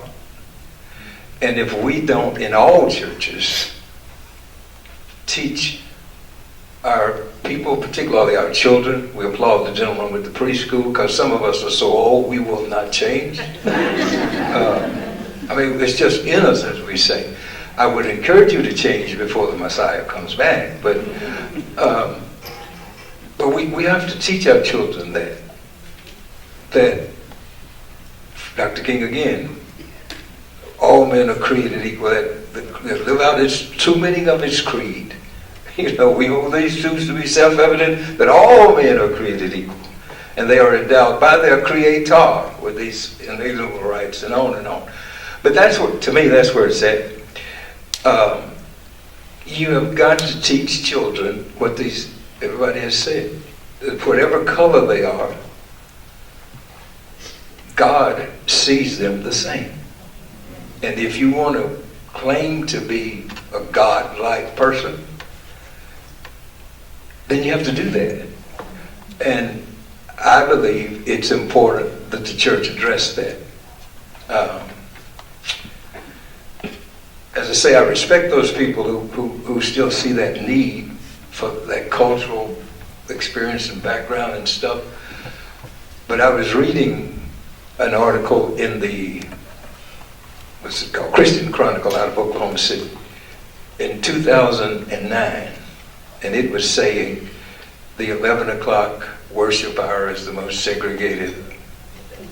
And if we don't, in all churches, teach our people, particularly our children, we applaud the gentleman with the preschool because some of us are so old we will not change. I mean, it's just in us, as we say. I would encourage you to change before the Messiah comes back, but we have to teach our children that Dr. King again, all men are created equal. That live out too many of his creed. You know, we hold these truths to be self-evident that all men are created equal, and they are endowed by their Creator with these inalienable rights, and on and on. But that's what, to me, that's where it's at. You have got to teach children what everybody has said. That whatever color they are, God sees them the same. And if you want to claim to be a God-like person, then you have to do that. And I believe it's important that the church address that. As I say, I respect those people who still see that need for that cultural experience and background and stuff. But I was reading an article in the, what's it called, Christian Chronicle out of Oklahoma City in 2009, and it was saying the 11 o'clock worship hour is the most segregated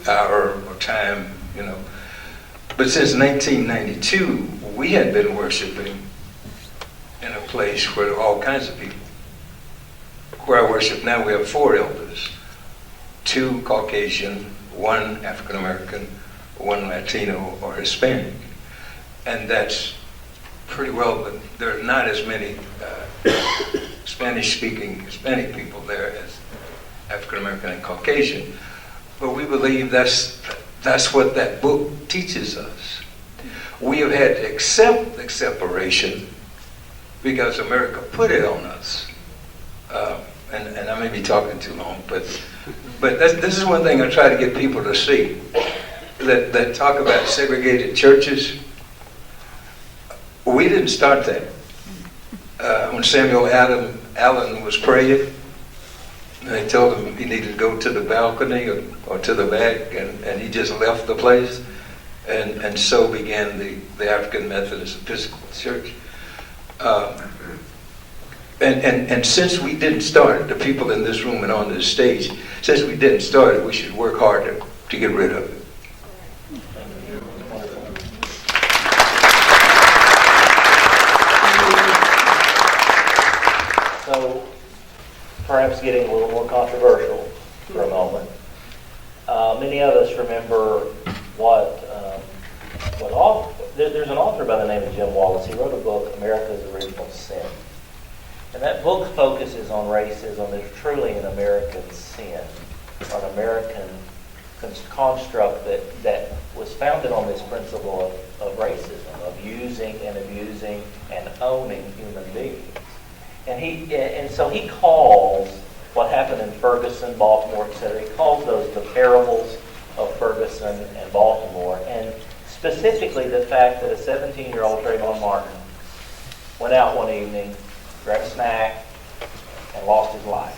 hour or time, you know. But since 1992, we had been worshiping in a place where there are all kinds of people. Where I worship now, we have 4 elders, 2 Caucasian, 1 African American, 1 Latino or Hispanic. And that's pretty well, but there are not as many Spanish-speaking Hispanic people there as African American and Caucasian. but we believe that's what that book teaches us. We have had to accept the separation because America put it on us. And I may be talking too long, but this is one thing I try to get people to see, that talk about segregated churches. We didn't start that. When Samuel Allen was praying, they told him he needed to go to the balcony or to the back, and he just left the place. And so began the African Methodist Episcopal Church. And since we didn't start, the people in this room and on this stage, since we didn't start it, we should work hard to get rid of it. So, perhaps getting a little more controversial for a moment. Many of us remember there's an author by the name of Jim Wallace. He wrote a book, America's Original Sin. And that book focuses on racism as truly an American sin, or an American construct that was founded on this principle of racism, of using and abusing and owning human beings. And so he calls what happened in Ferguson, Baltimore, etc., he calls those the parables of Ferguson and Baltimore, and specifically the fact that a 17-year-old Trayvon Martin went out one evening, grabbed a snack, and lost his life.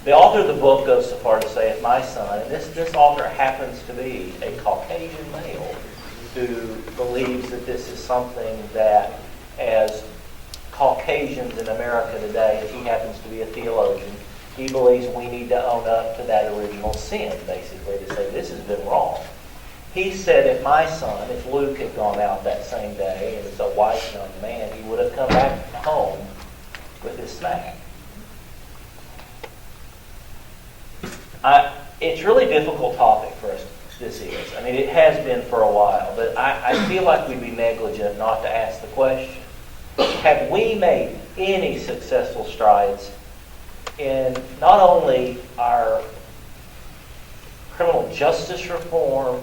The author of the book goes so far to say, my son, and this author happens to be a Caucasian male who believes that this is something that, as Caucasians in America today, he happens to be a theologian, he believes we need to own up to that original sin, basically, to say this has been wrong. He said if Luke had gone out that same day and was a white young man, he would have come back home with his snack. It's a really difficult topic for us, this is. I mean, it has been for a while, but I feel like we'd be negligent not to ask the question. Have we made any successful strides in not only our criminal justice reform,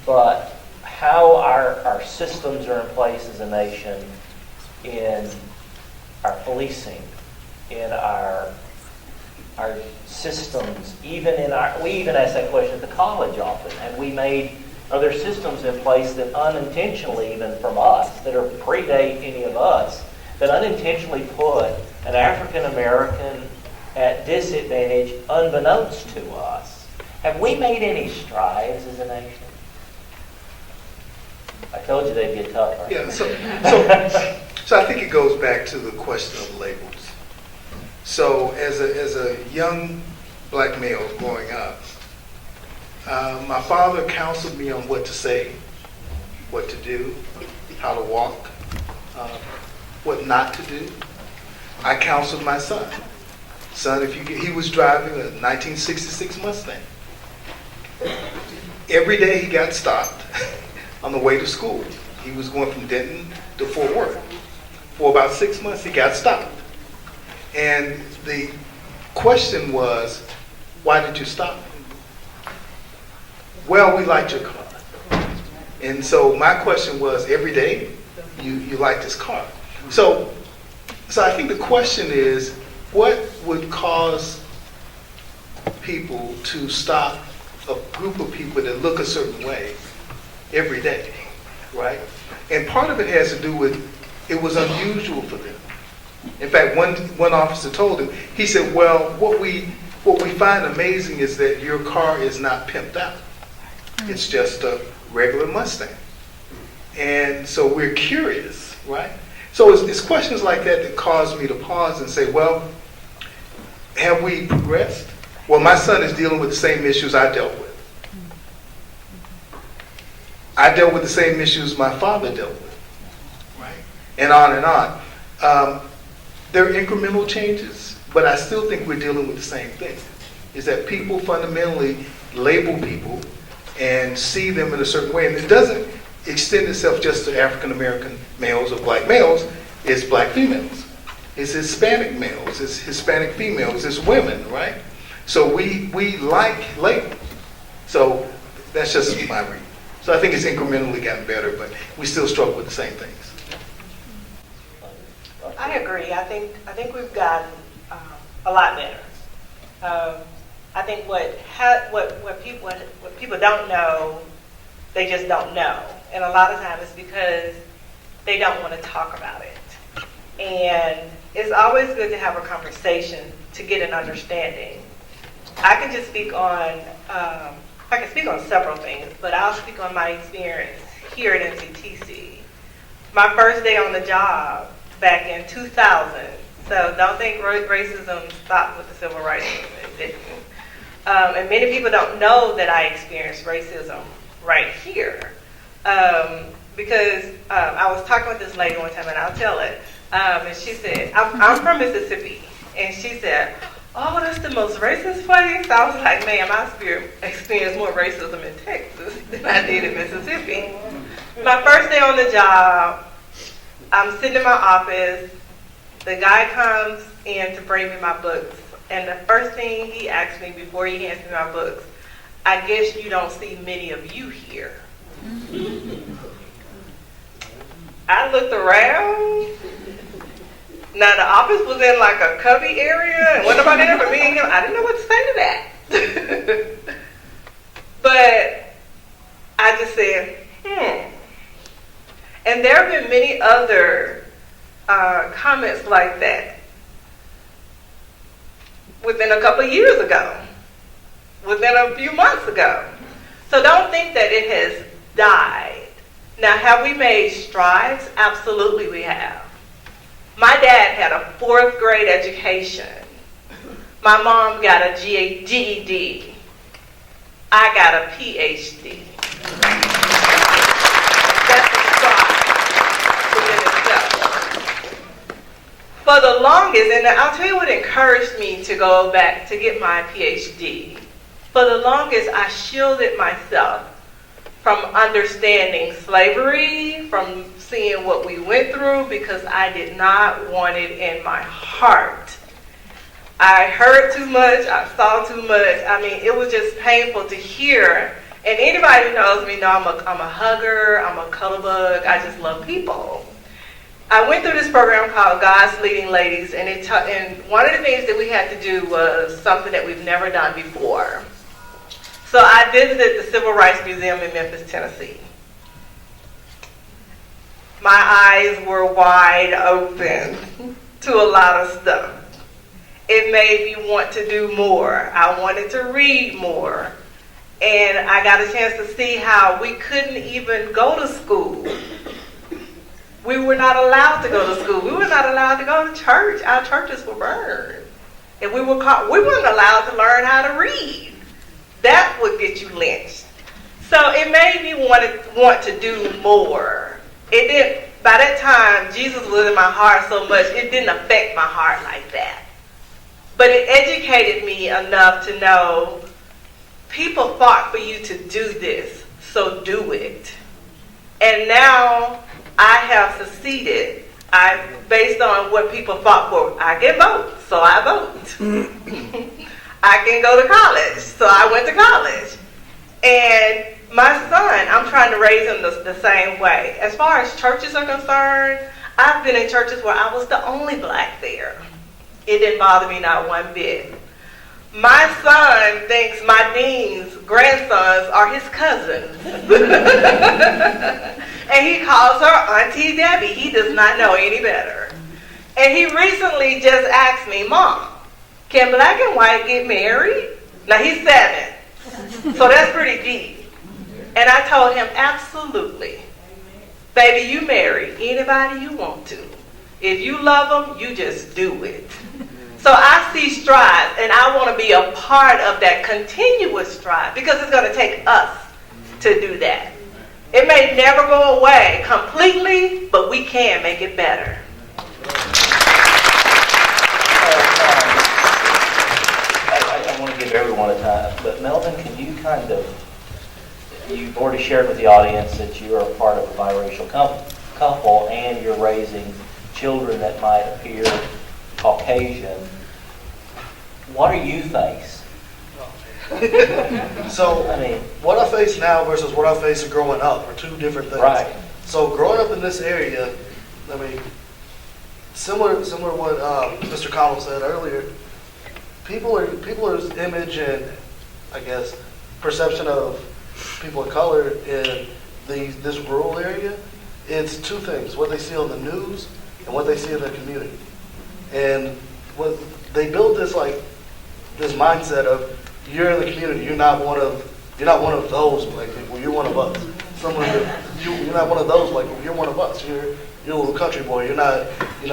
but how our systems are in place as a nation, in our policing, in our systems, we even ask that question at the college often. Have we made other systems in place that unintentionally, even from us, that are predate any of us, that unintentionally put an African American at disadvantage unbeknownst to us? Have we made any strides as a nation? I told you they'd get tougher. Yeah, so I think it goes back to the question of labels. So as a young black male growing up, my father counseled me on what to say, what to do, how to walk, what not to do. I counseled my son. Son, he was driving a 1966 Mustang. Every day he got stopped on the way to school. He was going from Denton to Fort Worth. For about 6 months, he got stopped. And the question was, why did you stop me? Well, we liked your car. And so my question was, every day, you liked his car. So I think the question is, what would cause people to stop a group of people that look a certain way every day, right? And part of it has to do with, it was unusual for them. In fact, one officer told him, he said, well, what we find amazing is that your car is not pimped out. It's just a regular Mustang. And so we're curious, right? So it's questions like that cause me to pause and say, well, have we progressed? Well, my son is dealing with the same issues I dealt with. I dealt with the same issues my father dealt with, right? And on and on. There are incremental changes, but I still think we're dealing with the same thing, is that people fundamentally label people and see them in a certain way. And it doesn't extend itself just to African American males or black males. It's black females. It's Hispanic males. It's Hispanic females. It's women, right? So we like labels. So that's just my read. So I think it's incrementally gotten better, but we still struggle with the same things. I agree. I think we've gotten a lot better. I think what people don't know, they just don't know, and a lot of times it's because they don't want to talk about it. And it's always good to have a conversation to get an understanding. I can just speak on several things, but I'll speak on my experience here at NCTC. My first day on the job back in 2000. So don't think racism stopped with the civil rights movement. It didn't. And many people don't know that I experienced racism right here. Because I was talking with this lady one time, and I'll tell it. And she said, I'm from Mississippi. And she said, oh, that's the most racist place? I was like, ma'am, I experienced more racism in Texas than I did in Mississippi. My first day on the job, I'm sitting in my office. The guy comes in to bring me my books. And the first thing he asked me before he hands me my books, I guess you don't see many of you here. I looked around. Now the office was in like a cubby area, and wasn't nobody there but me and him. I didn't know what to say to that. But I just said, And there have been many other comments like that within a couple of years ago, within a few months ago. So don't think that it has died. Now, have we made strides? Absolutely we have. My dad had a 4th grade education. My mom got a GED. I got a PhD. That's a stride within itself. For the longest, and I'll tell you what encouraged me to go back to get my PhD. For the longest, I shielded myself from understanding slavery, from seeing what we went through, because I did not want it in my heart. I heard too much, I saw too much. I mean, it was just painful to hear. And anybody who knows me know I'm a hugger, I'm a color bug, I just love people. I went through this program called God's Leading Ladies, and one of the things that we had to do was something that we've never done before. So I visited the Civil Rights Museum in Memphis, Tennessee. My eyes were wide open to a lot of stuff. It made me want to do more. I wanted to read more. And I got a chance to see how we couldn't even go to school. We were not allowed to go to school. We were not allowed to go to church. Our churches were burned. And we weren't allowed to learn how to read. That would get you lynched. So it made me want to do more. It didn't. By that time, Jesus was in my heart so much, it didn't affect my heart like that. But it educated me enough to know people fought for you to do this, so do it. And now I have succeeded. Based on what people fought for, I can vote, so I vote. I can go to college, so I went to college. And my son, I'm trying to raise him the same way. As far as churches are concerned, I've been in churches where I was the only black there. It didn't bother me not one bit. My son thinks my dean's grandsons are his cousins. And he calls her Auntie Debbie. He does not know any better. And he recently just asked me, Mom, can black and white get married? Now he's 7, so that's pretty deep. And I told him, absolutely. Baby, you marry anybody you want to. If you love them, you just do it. So I see strides, and I want to be a part of that continuous stride, because it's going to take us to do that. It may never go away completely, but we can make it better. I want to give everyone a time, but Melvin, can you you've already shared with the audience that you are part of a biracial couple and you're raising children that might appear Caucasian. What do you face So I mean, what I face now versus what I faced growing up are two different things. right. So growing up in this area, I mean, similar to what Mr. Connell said earlier, people's image and, I guess, perception of people of color in this rural area, it's two things: what they see on the news and what they see in their community. And what they build this mindset of, you're in the community, you're not one of those black people, you're one of us. You're not one of those black people, you're one of us. You're a little country boy, you're not in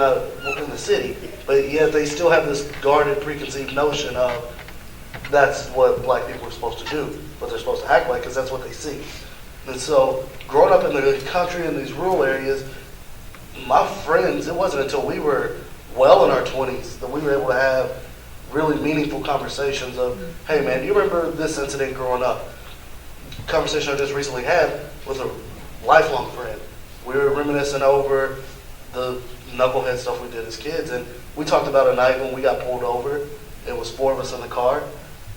the city. But yet they still have this guarded, preconceived notion of that's what black people are supposed to do, what they're supposed to act like, because that's what they see. And so growing up in the country in these rural areas, my friends, it wasn't until we were well in our 20s that we were able to have really meaningful conversations of, hey man, do you remember this incident growing up? Conversation I just recently had with a lifelong friend. We were reminiscing over the knucklehead stuff we did as kids, and we talked about a night when we got pulled over. It was 4 of us in the car.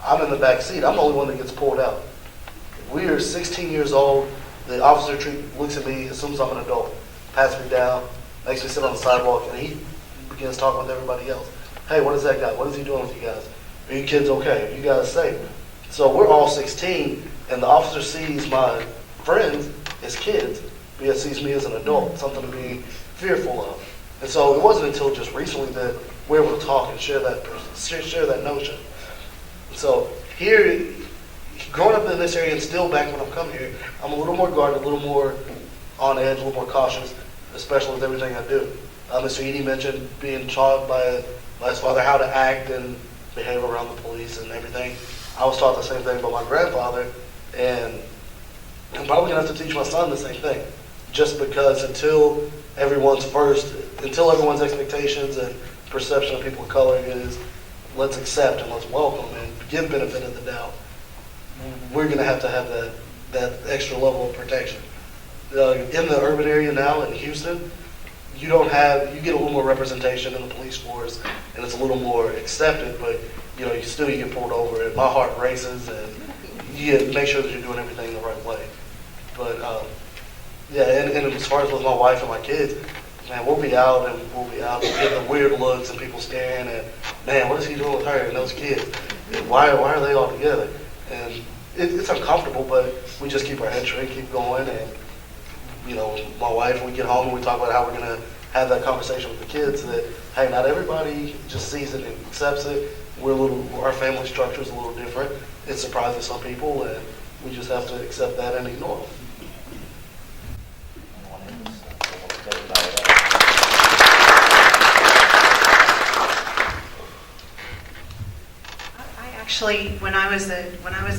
I'm in the back seat. I'm the only one that gets pulled out. We are 16 years old. The officer looks at me as soon as I'm an adult, pats me down, makes me sit on the sidewalk, and he begins talking with everybody else. Hey, what is that guy? What is he doing with you guys? Are you kids okay? Are you guys safe? So we're all 16, and the officer sees my friends as kids, but yet sees me as an adult, something to be fearful of. And so it wasn't until just recently that we're able to talk and share that notion. So here, growing up in this area and still back when I've come here, I'm a little more guarded, a little more on edge, a little more cautious, especially with everything I do. Mr. Eaddy mentioned being taught by his father how to act and behave around the police and everything. I was taught the same thing by my grandfather, and I'm probably going to have to teach my son the same thing, just because until everyone's expectations and perception of people of color is let's accept and let's welcome and give benefit of the doubt, we're going to have that extra level of protection. In the urban area now in Houston, you get a little more representation in the police force, and it's a little more accepted, but you get pulled over, and my heart races, and you make sure that you're doing everything the right way. But and as far as with my wife and my kids, man, we'll be out and get the weird looks and people staring at, man, what is he doing with her and those kids? And why are they all together? And it's uncomfortable, but we just keep our head straight, keep going, and my wife, when we get home and we talk about how we're going to have that conversation with the kids that, hey, not everybody just sees it and accepts it. Our family structure is a little different. It surprises some people, and we just have to accept that and ignore it. Actually, when I was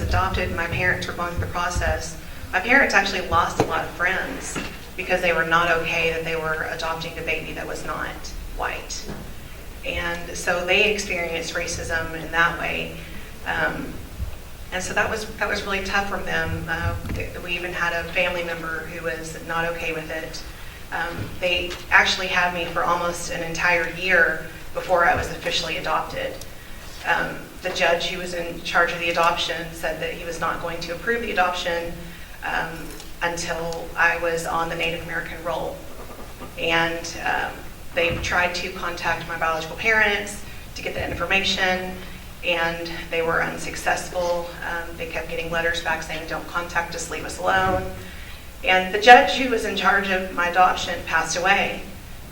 adopted and my parents were going through the process, my parents actually lost a lot of friends because they were not okay that they were adopting a baby that was not white. And so they experienced racism in that way. And so that was really tough for them. We even had a family member who was not okay with it. They actually had me for almost an entire year before I was officially adopted. The judge who was in charge of the adoption said that he was not going to approve the adoption until I was on the Native American roll. And they tried to contact my biological parents to get that information, and they were unsuccessful. They kept getting letters back saying, don't contact us, leave us alone. And the judge who was in charge of my adoption passed away.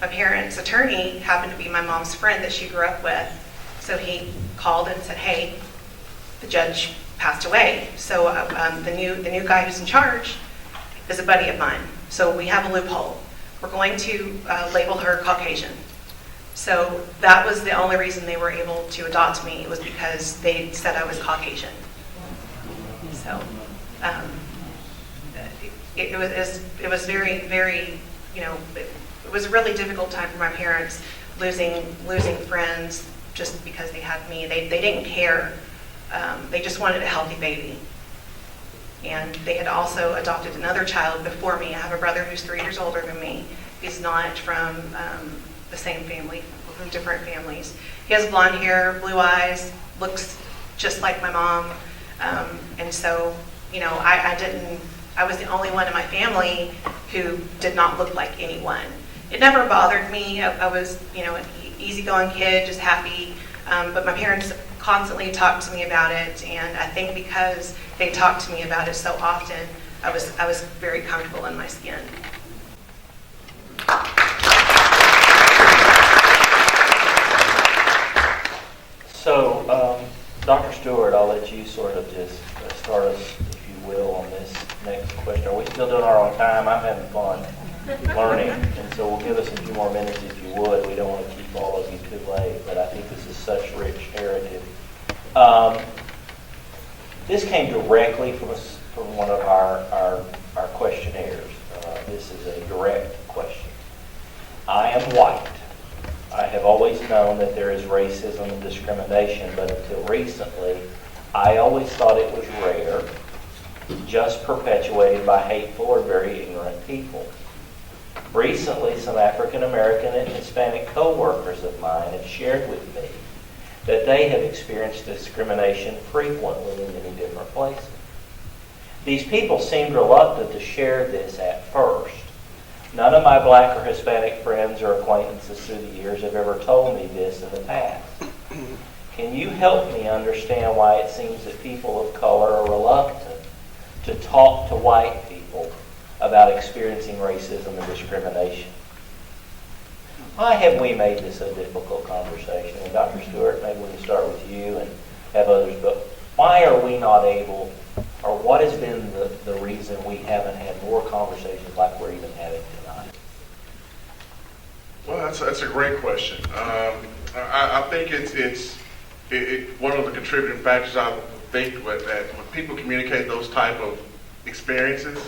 My parents' attorney happened to be my mom's friend that she grew up with. So he called and said, hey, the judge passed away. So the new guy who's in charge is a buddy of mine. So we have a loophole. We're going to label her Caucasian. So that was the only reason they were able to adopt me, was because they said I was Caucasian. So it was very, very, it was a really difficult time for my parents, losing friends just because they had me. They didn't care. They just wanted a healthy baby. And they had also adopted another child before me. I have a brother who's 3 years older than me. He's not from the same family, from different families. He has blonde hair, blue eyes, looks just like my mom. And so, you know, I was the only one in my family who did not look like anyone. It never bothered me. I was, you know, an easygoing kid, just happy. But my parents constantly talked to me about it, and I think because they talked to me about it so often, I was very comfortable in my skin. So, Dr. Stewart, I'll let you sort of just start us, if you will, on this next question. Are we still doing our own time? I'm having fun learning, and so we'll give us a few more minutes if you would. We don't want to keep all of you too late, but I think this is such rich narrative. This came directly from one of our questionnaires. This is a direct question. I am white. I have always known that there is racism and discrimination, but until recently, I always thought it was rare, just perpetuated by hateful or very ignorant people. Recently, some African American and Hispanic co-workers of mine have shared with me that they have experienced discrimination frequently in many different places. These people seemed reluctant to share this at first. None of my black or Hispanic friends or acquaintances through the years have ever told me this in the past. Can you help me understand why it seems that people of color are reluctant to talk to white people about experiencing racism and discrimination? Why have we made this a difficult conversation? And Dr. Stewart, maybe we can start with you and have others, but why are we not able, or what has been the reason we haven't had more conversations like we're even having tonight? Well, that's a great question. I think it's one of the contributing factors. I think that when people communicate those type of experiences,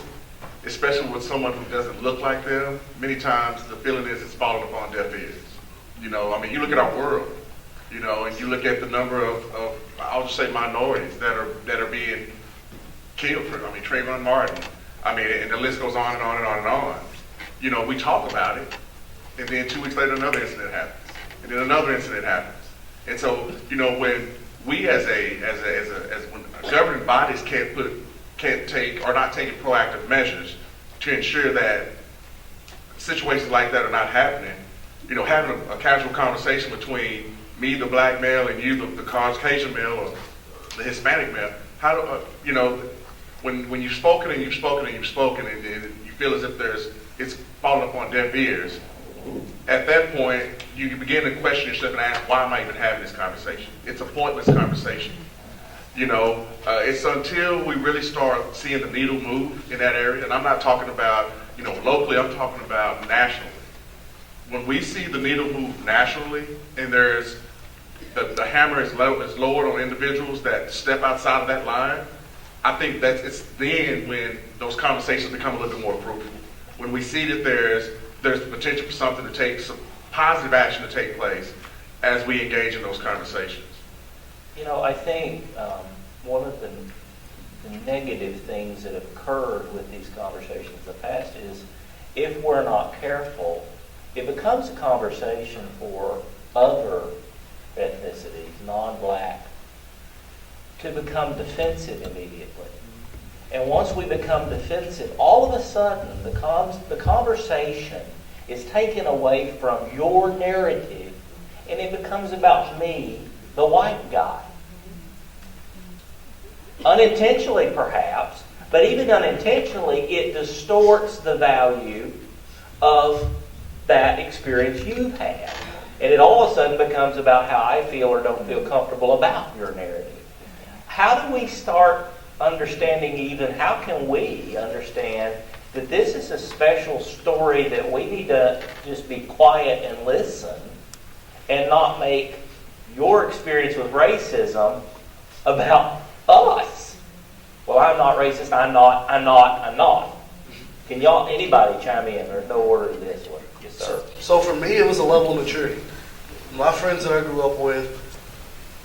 especially with someone who doesn't look like them, many times the feeling is it's falling upon deaf ears. You know, I mean, you look at our world, you know, and you look at the number of I'll just say minorities that are being killed. I mean, Trayvon Martin. I mean, and the list goes on and on and on and on. You know, we talk about it, and then 2 weeks later another incident happens, and then another incident happens. And so, you know, when we as when governing bodies can't take or not taking proactive measures to ensure that situations like that are not happening, you know, having a casual conversation between me, the black male, and you, the Caucasian male, or the Hispanic male, how do, you know, when you've spoken and you've spoken and you've spoken and you feel as if it's falling upon deaf ears, at that point, you begin to question yourself and ask, why am I even having this conversation? It's a pointless conversation. You know, it's until we really start seeing the needle move in that area, and I'm not talking about, you know, locally, I'm talking about nationally. When we see the needle move nationally, and there's the hammer is lowered on individuals that step outside of that line, I think that it's then when those conversations become a little bit more fruitful. When we see that there's the potential for something to take, some positive action to take place as we engage in those conversations. You know, I think one of the negative things that have occurred with these conversations in the past is if we're not careful, it becomes a conversation for other ethnicities, non-black, to become defensive immediately. And once we become defensive, all of a sudden the conversation is taken away from your narrative, and it becomes about me, the white guy. Unintentionally, perhaps, but even unintentionally, it distorts the value of that experience you've had. And it all of a sudden becomes about how I feel or don't feel comfortable about your narrative. How do we start understanding, even how can we understand that this is a special story that we need to just be quiet and listen and not make your experience with racism about us? Well, I'm not racist, I'm not. Can y'all, anybody chime in? There's no order to this one. Yes, sir. So for me, it was a level of maturity. My friends that I grew up with,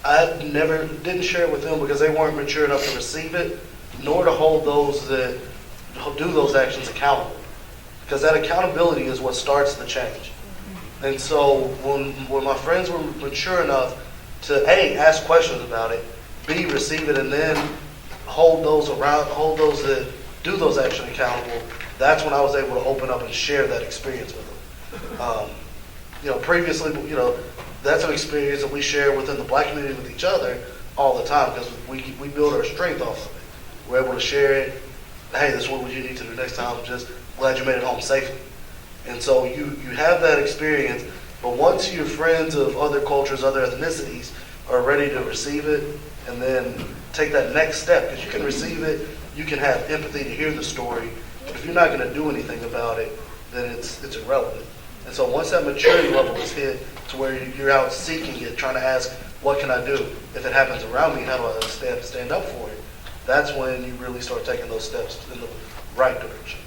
I didn't share it with them because they weren't mature enough to receive it, nor to hold those that do those actions accountable. Because that accountability is what starts the change. And so when my friends were mature enough to A, ask questions about it, B, receive it, and then hold those that do those actions accountable, that's when I was able to open up and share that experience with them. Previously, that's an experience that we share within the Black community with each other all the time because we build our strength off of it. We're able to share it. Hey, this is what you need to do next time. Just glad you made it home safely. And so you have that experience, but once your friends of other cultures, other ethnicities are ready to receive it and then take that next step, because you can receive it, you can have empathy to hear the story, but if you're not going to do anything about it, then it's irrelevant. And so once that maturity level is hit to where you're out seeking it, trying to ask, what can I do? If it happens around me, how do I stand up for it? That's when you really start taking those steps in the right direction.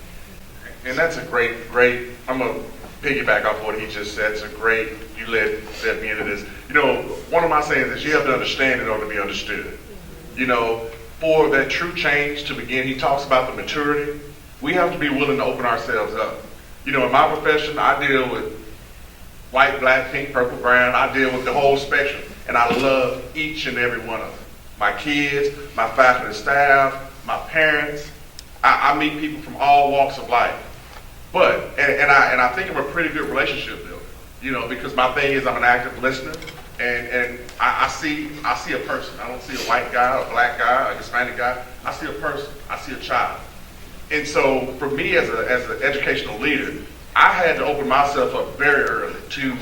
And that's a great, I'm going to piggyback off what he just said. It's a great, you led me into this. One of my sayings is you have to understand in order to be understood. For that true change to begin, he talks about the maturity. We have to be willing to open ourselves up. In my profession, I deal with white, black, pink, purple, brown. I deal with the whole spectrum. And I love each and every one of them. My kids, my faculty and staff, my parents. I meet people from all walks of life. But, and I think I'm a pretty good relationship builder, because my thing is I'm an active listener, and I see a person. I don't see a white guy, a black guy, a Hispanic guy. I see a person. I see a child. And so for me as an educational leader, I had to open myself up very early to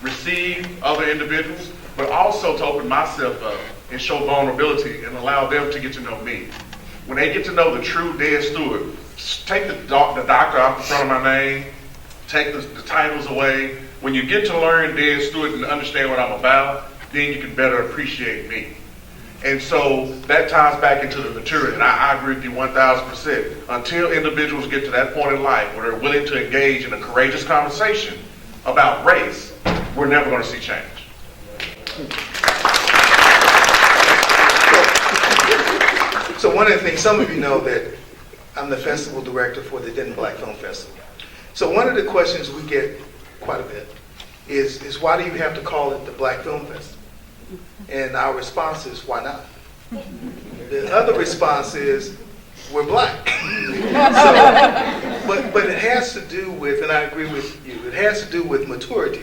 receive other individuals, but also to open myself up and show vulnerability and allow them to get to know me. When they get to know the true Des Stewart, take the doctor out in front of my name, take the titles away. When you get to learn Des Stewart and understand what I'm about, then you can better appreciate me. And so that ties back into the maturity. And I agree with you 1,000%. Until individuals get to that point in life where they're willing to engage in a courageous conversation about race, we're never going to see change. So one of the things, some of you know that I'm the festival director for the Denton Black Film Festival. So one of the questions we get quite a bit is why do you have to call it the Black Film Festival? And our response is, why not? The other response is, we're black. But it has to do with, and I agree with you, it has to do with maturity.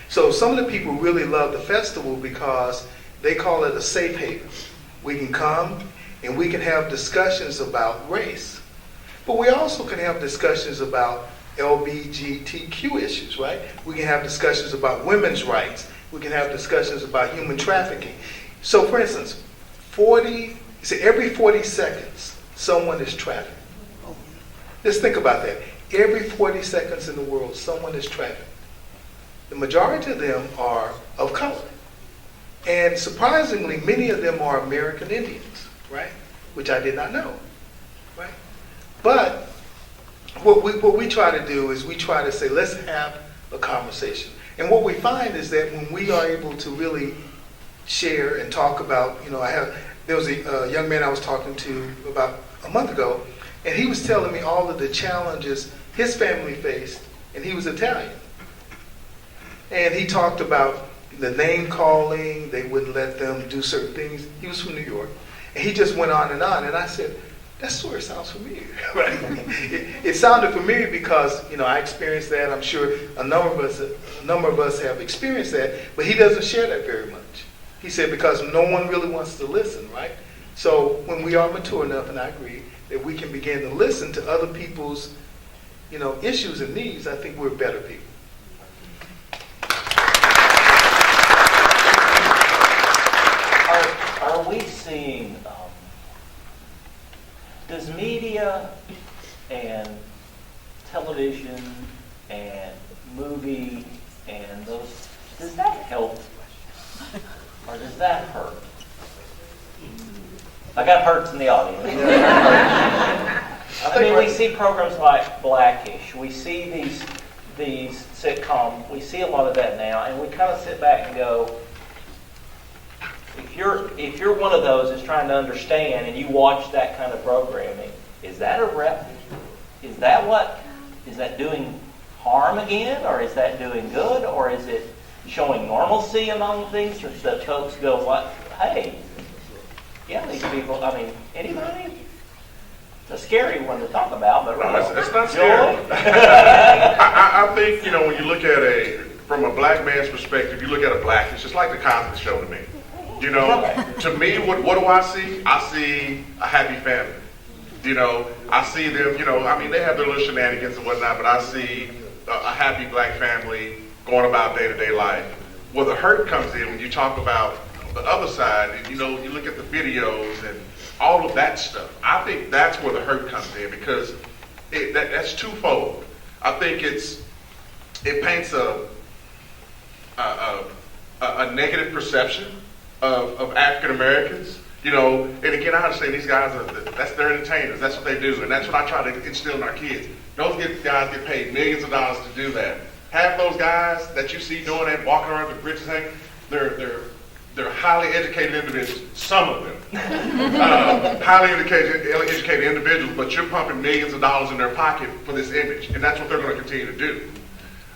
So some of the people really love the festival because they call it a safe haven. We can come and we can have discussions about race. But we also can have discussions about LGBTQ issues, right? We can have discussions about women's rights. We can have discussions about human trafficking. So for instance, every 40 seconds, someone is trafficked. Just think about that. Every 40 seconds in the world, someone is trafficked. The majority of them are of color. And surprisingly, many of them are American Indians, right? Which I did not know, right? But what we try to do is we try to say, let's have a conversation. And what we find is that when we are able to really share and talk about, there was a young man I was talking to about a month ago, and he was telling me all of the challenges his family faced, and he was Italian. And he talked about the name calling, they wouldn't let them do certain things. He was from New York. And he just went on, and I said, that story sounds familiar, right? It sounded familiar because, I experienced that. I'm sure a number of us have experienced that, but he doesn't share that very much. He said because no one really wants to listen, right? So when we are mature enough, and I agree, that we can begin to listen to other people's, issues and needs, I think we're better people. Are we seeing, does media and television and movie and those, does that help or does that hurt? I got hurts in the audience. I mean, we see programs like Blackish. We see these sitcoms. We see a lot of that now, and we kind of sit back and go, if you're one of those that's trying to understand and you watch that kind of programming, is that is that doing harm again, or is that doing good, or is it showing normalcy among things, or that folks go, what? Hey, Yeah, these people, I mean, anybody? It's a scary one to talk about, but It's not scary. Joy? I think, you know, when you look at from a black man's perspective, you look at a black, it's just like the Cosby Show to me. You know, to me, what do I see? I see a happy family. You know, I see them, you know, I mean, they have their little shenanigans and whatnot, but I see a happy black family going about day-to-day life. Where the hurt comes in when you talk about the other side, and, you know, you look at the videos and all of that stuff. I think that's where the hurt comes in, because that's twofold. I think it paints a negative perception of African Americans. You know, and again, I understand these guys that's their entertainers. That's what they do, and that's what I try to instill in our kids. Those guys get paid millions of dollars to do that. Half those guys that you see doing that, walking around the bridges, they're highly educated individuals. Some of them, highly educated individuals, but you're pumping millions of dollars in their pocket for this image, and that's what they're going to continue to do.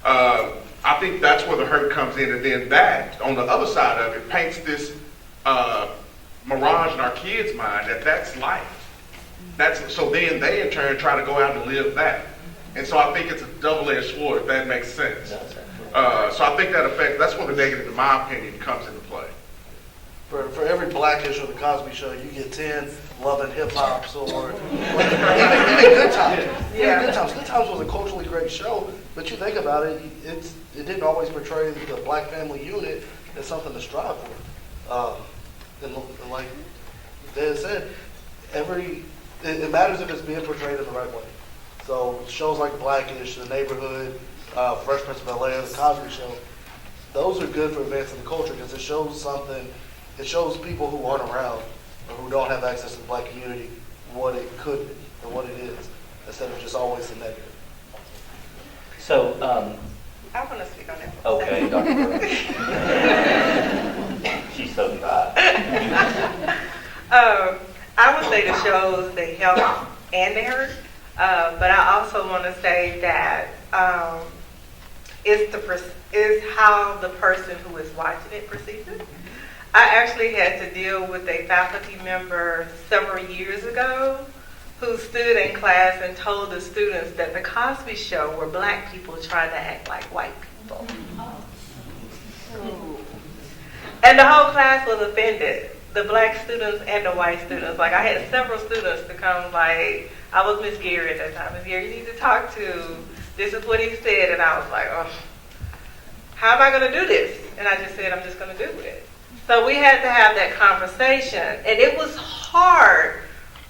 I think that's where the hurt comes in, and then that, on the other side of it, paints this mirage in our kids' mind that's life. So then they in turn try to go out and live that. And so I think it's a double-edged sword, if that makes sense. So I think that's where the negative, in my opinion, comes into play. For every blackish on the Cosby Show, you get 10 loving hip-hops or even Good Times. Yeah. Good Times. Good Times was a culturally great show, but you think about it, it didn't always portray the black family unit as something to strive for. And like Dad said, it matters if it's being portrayed in the right way. So shows like Blackish, The Neighborhood, Fresh Prince of Bel-Air, The Cosby Show, those are good for advancing the culture because it shows something. It shows people who aren't around or who don't have access to the black community what it could be and what it is, instead of just always the negative. So, I want to speak on that. okay, Dr. Kirven. She's so dry. I would say the shows, they help and they hurt. But I also want to say that it's how the person who is watching it perceives it. I actually had to deal with a faculty member several years ago who stood in class and told the students that the Cosby Show were black people trying to act like white people. And the whole class was offended, the black students and the white students. Like, I had several students to come, like, I was Miss Gary at that time. Miss Gary, you need to talk to, this is what he said. And I was like, oh, how am I going to do this? And I just said, I'm just going to do it. So we had to have that conversation. And it was hard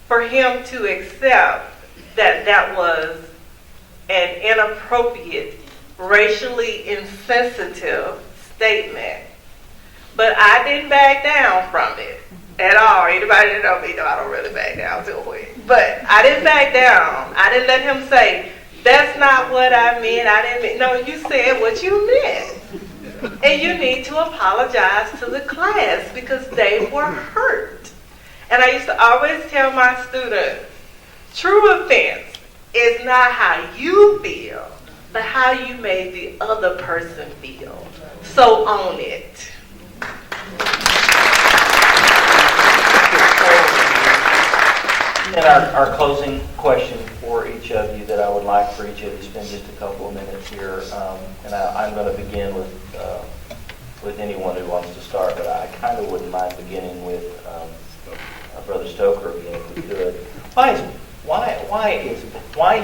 for him to accept that that was an inappropriate, racially insensitive statement. But I didn't back down from it at all. Anybody that know me know I don't really back down to it. But I didn't back down. I didn't let him say, that's not what I meant. I didn't mean. No, you said what you meant. And you need to apologize to the class because they were hurt. And I used to always tell my students, true offense is not how you feel, but how you made the other person feel. So own it. And our closing question for each of you that I would like for each of you to spend just a couple of minutes here, and I'm going to begin with anyone who wants to start, but I kind of wouldn't mind beginning with Brother Stoker again, if we could. Why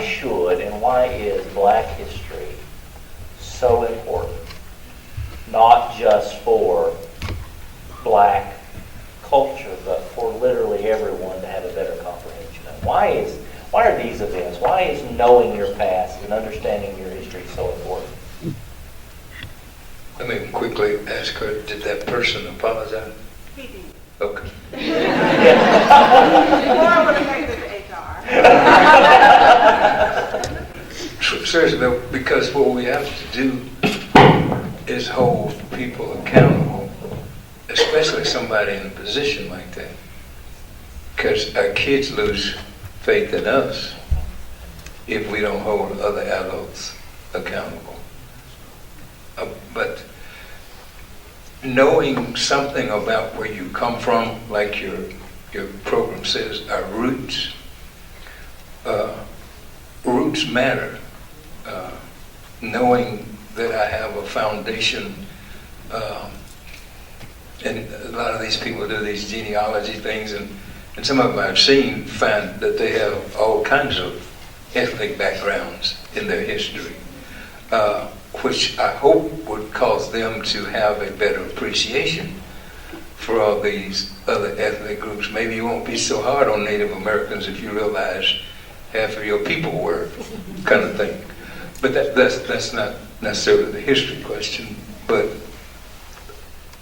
should and why is Black history so important? Not just for Black culture, but for literally everyone to have a better comprehension of. Why are these events? Why is knowing your past and understanding your history so important? Let me quickly ask her, did that person apologize? He did. Okay. Or I would have taken it to HR. Seriously though, because what we have to do is hold people accountable, especially somebody in a position like that. Because our kids lose faith in us if we don't hold other adults accountable. But knowing something about where you come from, like your your program says, our roots. Roots matter. Knowing that I have a foundation, and a lot of these people do these genealogy things, and some of them I've seen find that they have all kinds of ethnic backgrounds in their history, which I hope would cause them to have a better appreciation for all these other ethnic groups. Maybe you won't be so hard on Native Americans if you realize half of your people were, kind of thing. But that's not necessarily the history question. But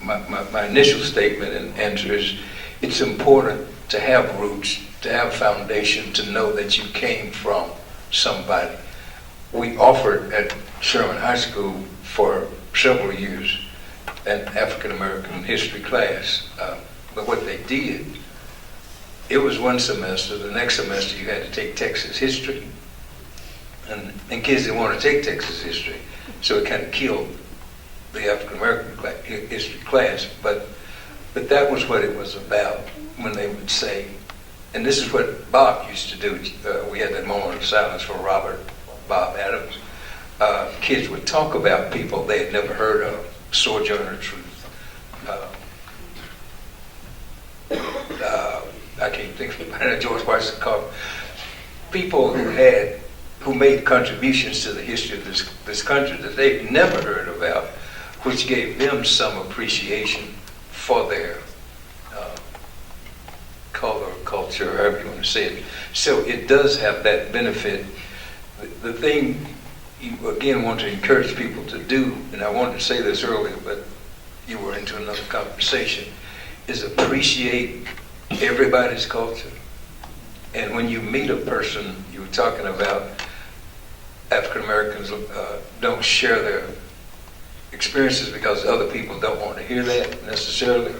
my initial statement and answer is, it's important to have roots, to have foundation, to know that you came from somebody. We offered at Sherman High School for several years an African American history class, but what they did, it was one semester. The next semester you had to take Texas history, and kids didn't want to take Texas history, so it kind of killed the African American history class. But that was what it was about when they would say, and this is what Bob used to do. We had that moment of silence for Bob Adams. Kids would talk about people they had never heard of, Sojourner Truth. I can't think of it. George Washington Carver. People who made contributions to the history of this country that they've never heard about, which gave them some appreciation for their color, culture, however you want to say it. So it does have that benefit. The thing you again want to encourage people to do, and I wanted to say this earlier, but you were into another conversation, is appreciate everybody's culture. And when you meet a person, you were talking about African Americans don't share their experiences because other people don't want to hear that necessarily.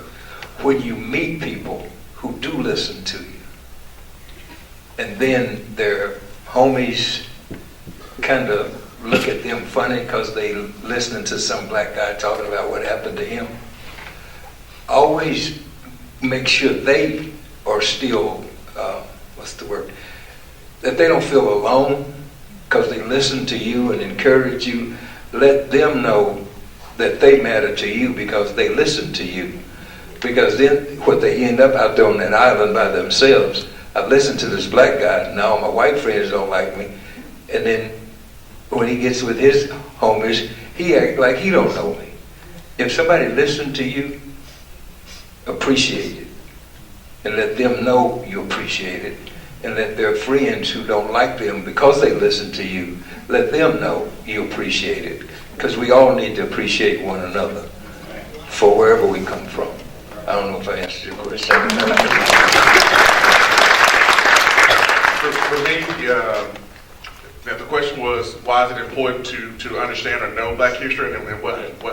When you meet people who do listen to you, and then their homies kind of look at them funny because they listening to some black guy talking about what happened to him, always make sure they are still, that they don't feel alone because they listen to you and encourage you. Let them know that they matter to you because they listen to you. Because then what they end up out there on that island by themselves, I listened to this black guy, now my white friends don't like me, and then when he gets with his homies, he act like he don't know me. If somebody listened to you, appreciate it. And let them know you appreciate it. And let their friends who don't like them because they listen to you, let them know you appreciate it. Because we all need to appreciate one another for wherever we come from. I don't know if I answered your question. For me, the question was, why is it important to understand or know Black history, and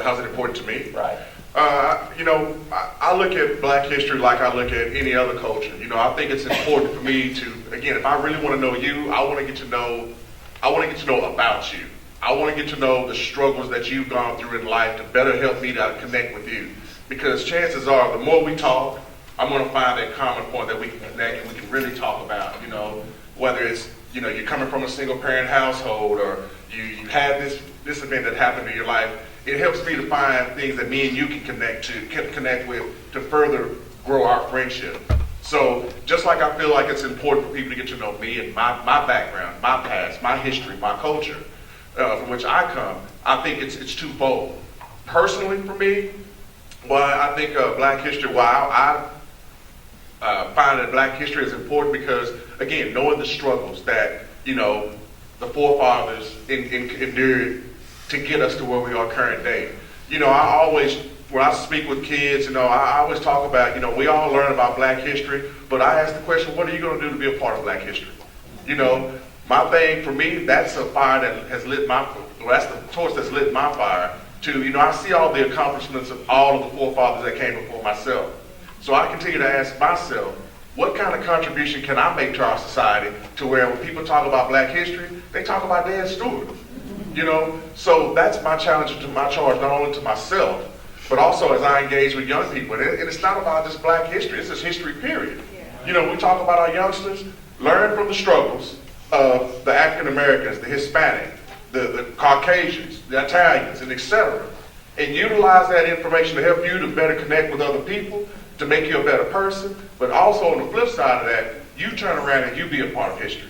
how's it important to me? Right. I look at Black history like I look at any other culture. I think it's important for me to, again, if I really want to know you, I want to get to know about you. I want to get to know the struggles that you've gone through in life to better help me to connect with you. Because chances are, the more we talk, I'm going to find a common point that we can connect and we can really talk about. Whether it's you're coming from a single parent household, or you had this event that happened in your life. It helps me to find things that me and you can connect with to further grow our friendship. So just like I feel like it's important for people to get to know me and my background, my past, my history, my culture, from which I come, I think it's twofold. Personally, for me, I think Black history, I find that Black history is important because, again, knowing the struggles that, the forefathers endured to get us to where we are current day. When I speak with kids, I always talk about, we all learn about Black history, but I ask the question, what are you going to do to be a part of Black history? My thing, for me, that's a fire that has lit that's the torch that's lit my fire to, I see all the accomplishments of all of the forefathers that came before myself. So I continue to ask myself, what kind of contribution can I make to our society to where when people talk about Black history, they talk about Dan Stewart? So that's my challenge to my charge, not only to myself, but also as I engage with young people. And it's not about just Black history, it's just history, period. You know, we talk about our youngsters, learn from the struggles of the African Americans, the Hispanic, the Caucasians, the Italians, and etc. And utilize that information to help you to better connect with other people, to make you a better person. But also on the flip side of that, you turn around and you be a part of history.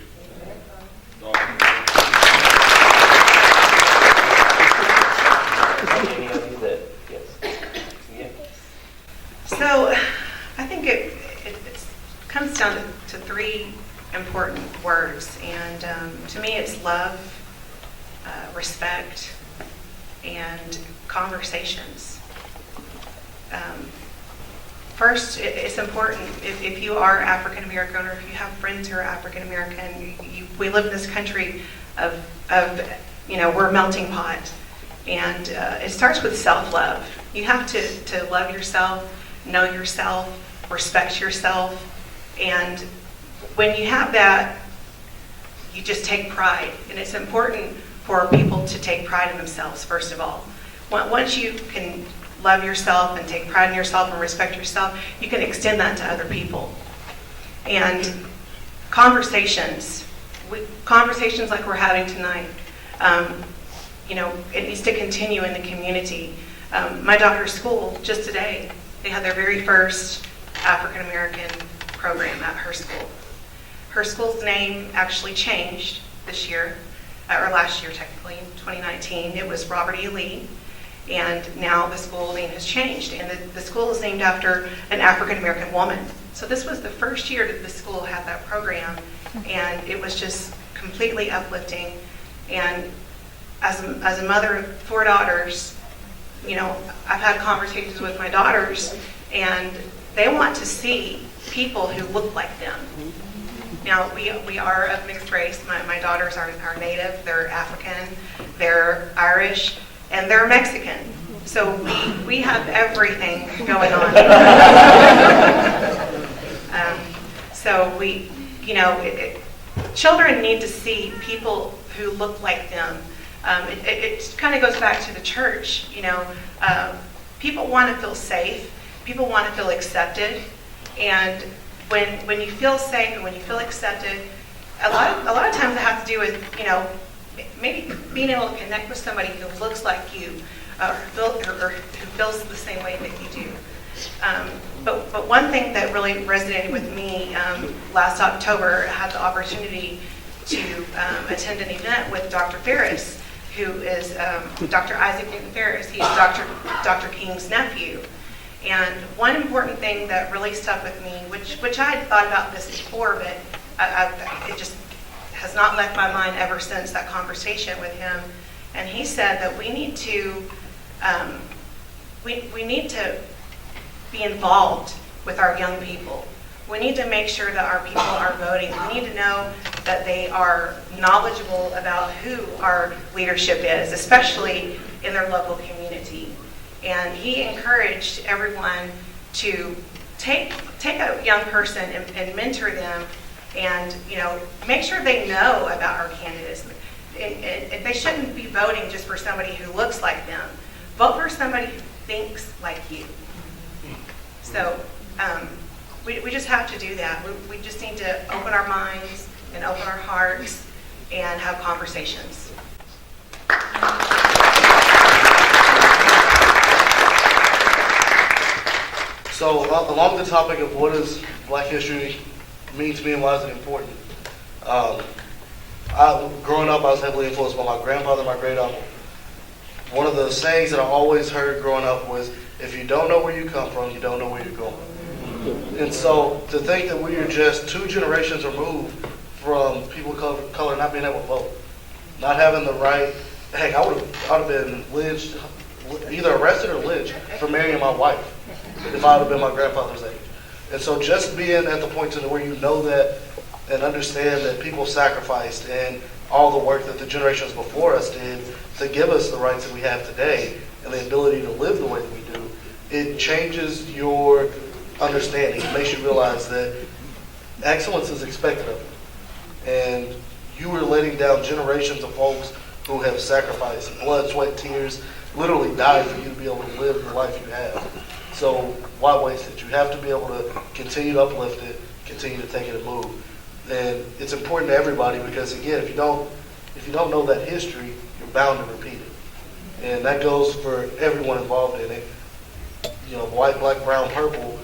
So I think it comes down to three important words, and to me it's love, respect, and conversations. First, it's important if you are African American, or if you have friends who are African American. We live in this country of we're a melting pot, and it starts with self-love. You have to love yourself, know yourself, respect yourself, and when you have that, you just take pride. And it's important for people to take pride in themselves, first of all. Once you can love yourself and take pride in yourself and respect yourself, you can extend that to other people. And conversations like we're having tonight, it needs to continue in the community. My daughter's school, just today, they had their very first African American program at her school. Her school's name actually changed this year, or last year technically, in 2019. It was Robert E. Lee, and now the school name has changed, and the school is named after an African American woman. So this was the first year that the school had that program, and it was just completely uplifting. And as a mother of 4 daughters, I've had conversations with my daughters, and they want to see people who look like them. Now, we are of mixed race. My daughters are Native, they're African, they're Irish, and they're Mexican. So we have everything going on. Children need to see people who look like them. It kind of goes back to the church. People want to feel safe. People want to feel accepted. And when you feel safe and when you feel accepted, a lot of times it has to do with maybe being able to connect with somebody who looks like you, or who feels the same way that you do. But one thing that really resonated with me last October, I had the opportunity to attend an event with Dr. Ferris, who is Dr. Isaac Newton Ferris. He's Dr. King's nephew. And one important thing that really stuck with me, which I had thought about this before, but it just has not left my mind ever since that conversation with him. And he said that we need to be involved with our young people. We need to make sure that our people are voting. We need to know that they are knowledgeable about who our leadership is, especially in their local community. And he encouraged everyone to take a young person and mentor them, and make sure they know about our candidates. And they shouldn't be voting just for somebody who looks like them. Vote for somebody who thinks like you. So we just have to do that. We just need to open our minds and open our hearts and have conversations. So along the topic of what does Black history mean to me and why is it important, growing up I was heavily influenced by my grandfather and my great uncle. One of the sayings that I always heard growing up was, if you don't know where you come from, you don't know where you're going. And so to think that we are just 2 generations removed from people of color not being able to vote, not having the right, heck, I would have been lynched, either arrested or lynched for marrying my wife if I would have been my grandfather's age. And so just being at the point to where you know that and understand that people sacrificed and all the work that the generations before us did to give us the rights that we have today and the ability to live the way that we do, it changes your understanding. It makes you realize that excellence is expected of you. And you are letting down generations of folks who have sacrificed blood, sweat, tears, literally died for you to be able to live the life you have. So why waste it? You have to be able to continue to uplift it, continue to take it and move. And it's important to everybody because, again, if you don't know that history, you're bound to repeat it. And that goes for everyone involved in it. You know, white, black, brown, purple,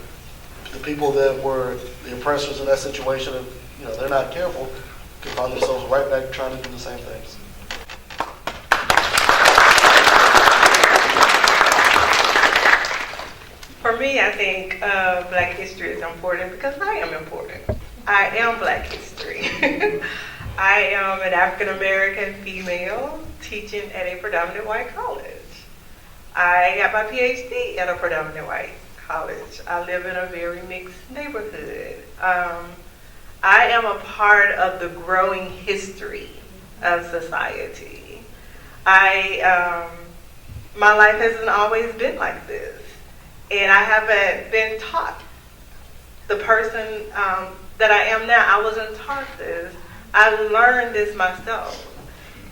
the people that were the oppressors in that situation, if, you know, they're not careful, can find themselves right back trying to do the same things. For me, I think Black history is important because I am important. I am Black history. I am an African American female teaching at a predominant white college. I got my PhD at a predominant white college. I live in a very mixed neighborhood. I am a part of the growing history of society. My life hasn't always been like this. And I haven't been taught. The person that I am now, I wasn't taught this. I learned this myself.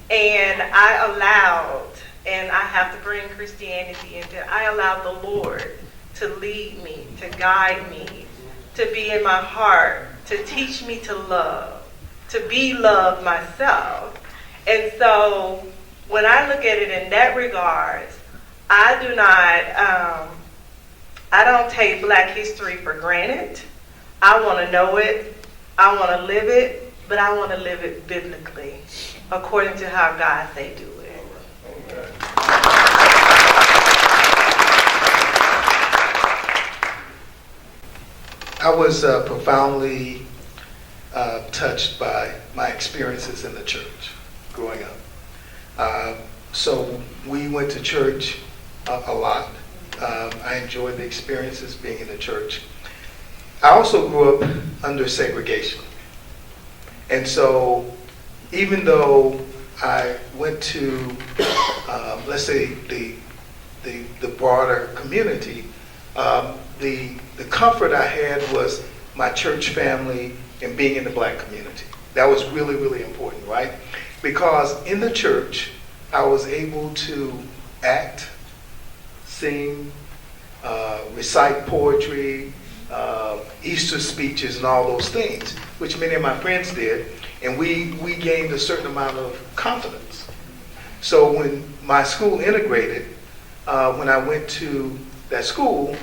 And I allowed, and I have to bring Christianity into it, I allowed the Lord to lead me, to guide me, to be in my heart, to teach me to love, to be loved myself. And so when I look at it in that regard, I don't take Black history for granted. I want to know it. I want to live it, but I want to live it biblically, according to how God say do it. I was profoundly touched by my experiences in the church growing up. So we went to church a lot. I enjoyed the experiences being in the church. I also grew up under segregation. And so even though I went to, let's say, the broader community, the comfort I had was my church family and being in the Black community. That was really, really important, right? Because in the church, I was able to act, sing, recite poetry, Easter speeches, and all those things, which many of my friends did, and we gained a certain amount of confidence. So when my school integrated, when I went to that school,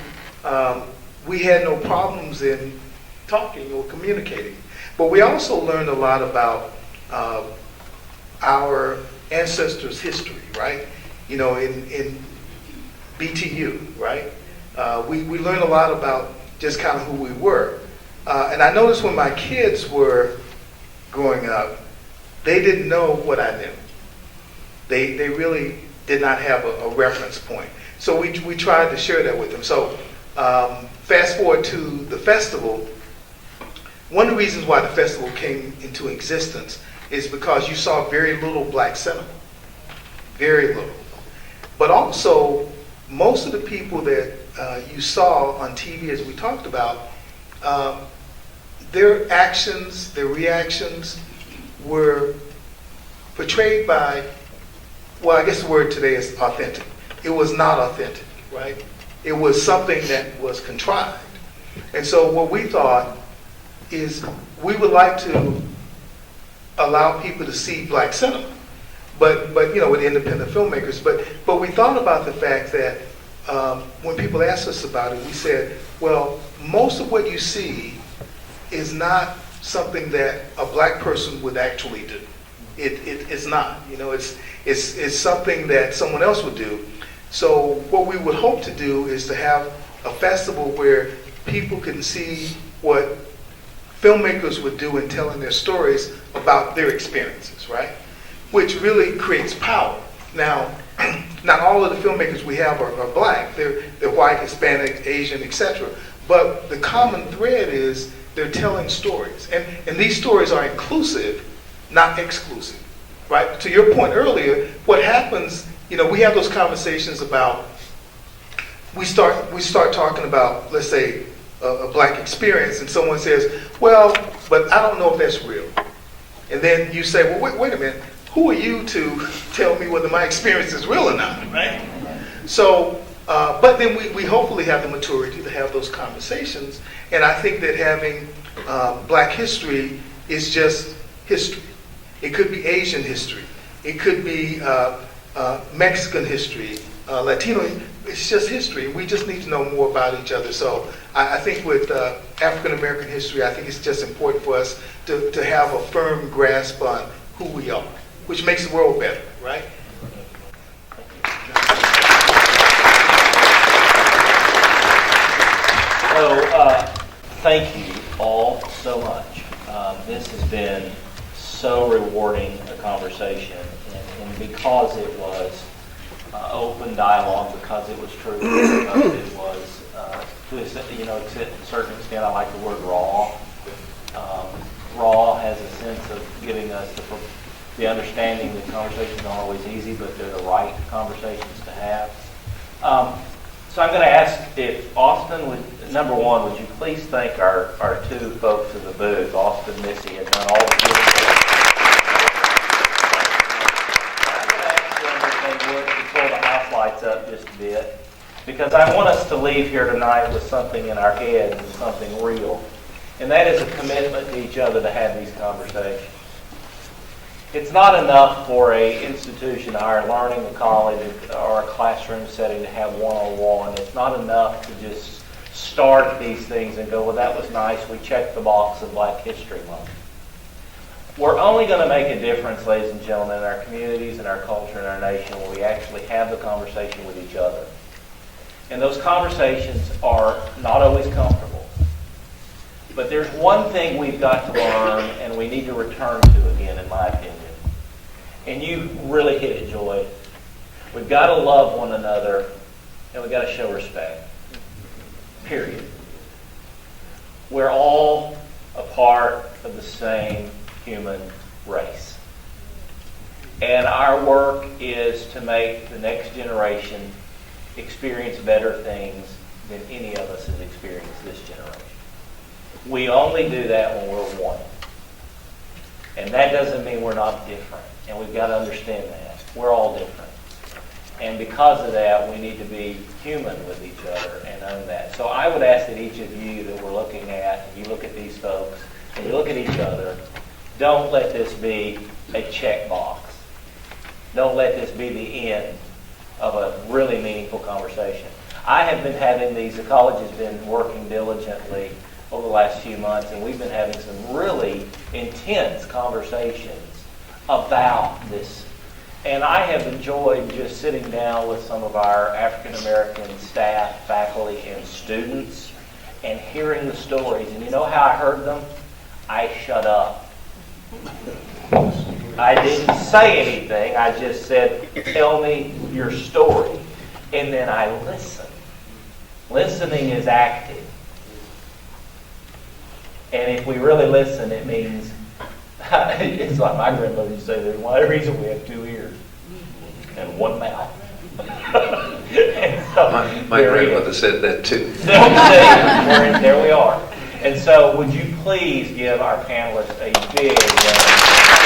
we had no problems in talking or communicating. But we also learned a lot about our ancestors' history, right? You know, in BTU, right? We learned a lot about just kind of who we were. And I noticed when my kids were growing up, they didn't know what I knew. They really did not have a reference point. So we tried to share that with them. So fast forward to the festival. One of the reasons why the festival came into existence is because you saw very little Black cinema. Very little. But also, most of the people that you saw on TV, as we talked about, their actions, their reactions were portrayed by, well, I guess the word today is authentic. It was not authentic, right? It was something that was contrived. And so what we thought is we would like to allow people to see Black cinema, but you know, with independent filmmakers. But we thought about the fact that when people asked us about it, we said, well, most of what you see is not something that a Black person would actually do. It's not. You know, it's something that someone else would do. So what we would hope to do is to have a festival where people can see what filmmakers would do in telling their stories about their experiences, right? Which really creates power. Now, not all of the filmmakers we have are Black. They're white, Hispanic, Asian, etc. But the common thread is they're telling stories. And these stories are inclusive, not exclusive, right? To your point earlier, what happens, you know, we have those conversations about, we start talking about, let's say, a Black experience, and someone says, well, but I don't know if that's real. And then you say, well, wait a minute, who are you to tell me whether my experience is real or not, right? So, but then we hopefully have the maturity to have those conversations, and I think that having Black history is just history. It could be Asian history. It could be Mexican history, Latino. It's just history. We just need to know more about each other. So I think with African American history, I think it's just important for us to have a firm grasp on who we are, which makes the world better, right? So thank you all so much. This has been so rewarding a conversation, and because it was open dialogue, because it was true, because it was, to a certain extent, I like the word raw. Raw has a sense of giving us the understanding that conversations aren't always easy, but they're the right conversations to have. So I'm going to ask if Austin would, number one, would you please thank our two folks in the booth. Austin and Missy have done all the beautiful. I'm going to ask them if they would to pull the house lights up just a bit, because I want us to leave here tonight with something in our heads and something real. And that is a commitment to each other to have these conversations. It's not enough for an institution, our learning, a college, or a classroom setting to have one-on-one. It's not enough to just start these things and go, well, that was nice, we checked the box of Black History Month. We're only going to make a difference, ladies and gentlemen, in our communities, in our culture, in our nation, when we actually have the conversation with each other. And those conversations are not always comfortable. But there's one thing we've got to learn, and we need to return to again, in my opinion. And you really hit it, Joy. We've got to love one another, and we've got to show respect. Period. We're all a part of the same human race. And our work is to make the next generation experience better things than any of us has experienced this generation. We only do that when we're one. And that doesn't mean we're not different. And we've got to understand that. We're all different. And because of that, we need to be human with each other and own that. So I would ask that each of you that we're looking at, and you look at these folks, and you look at each other, don't let this be a checkbox. Don't let this be the end of a really meaningful conversation. I have been having these, the college has been working diligently over the last few months, and we've been having some really intense conversations about this. And I have enjoyed just sitting down with some of our African American staff, faculty, and students and hearing the stories. And you know how I heard them? I shut up. I didn't say anything. I just said, tell me your story. And then I listened. Listening is active. And if we really listen, it means, it's like my grandmother used to say, there's one reason we have two ears and one mouth. And so, my grandmother said that too. There we are. And so would you please give our panelists a big round of applause?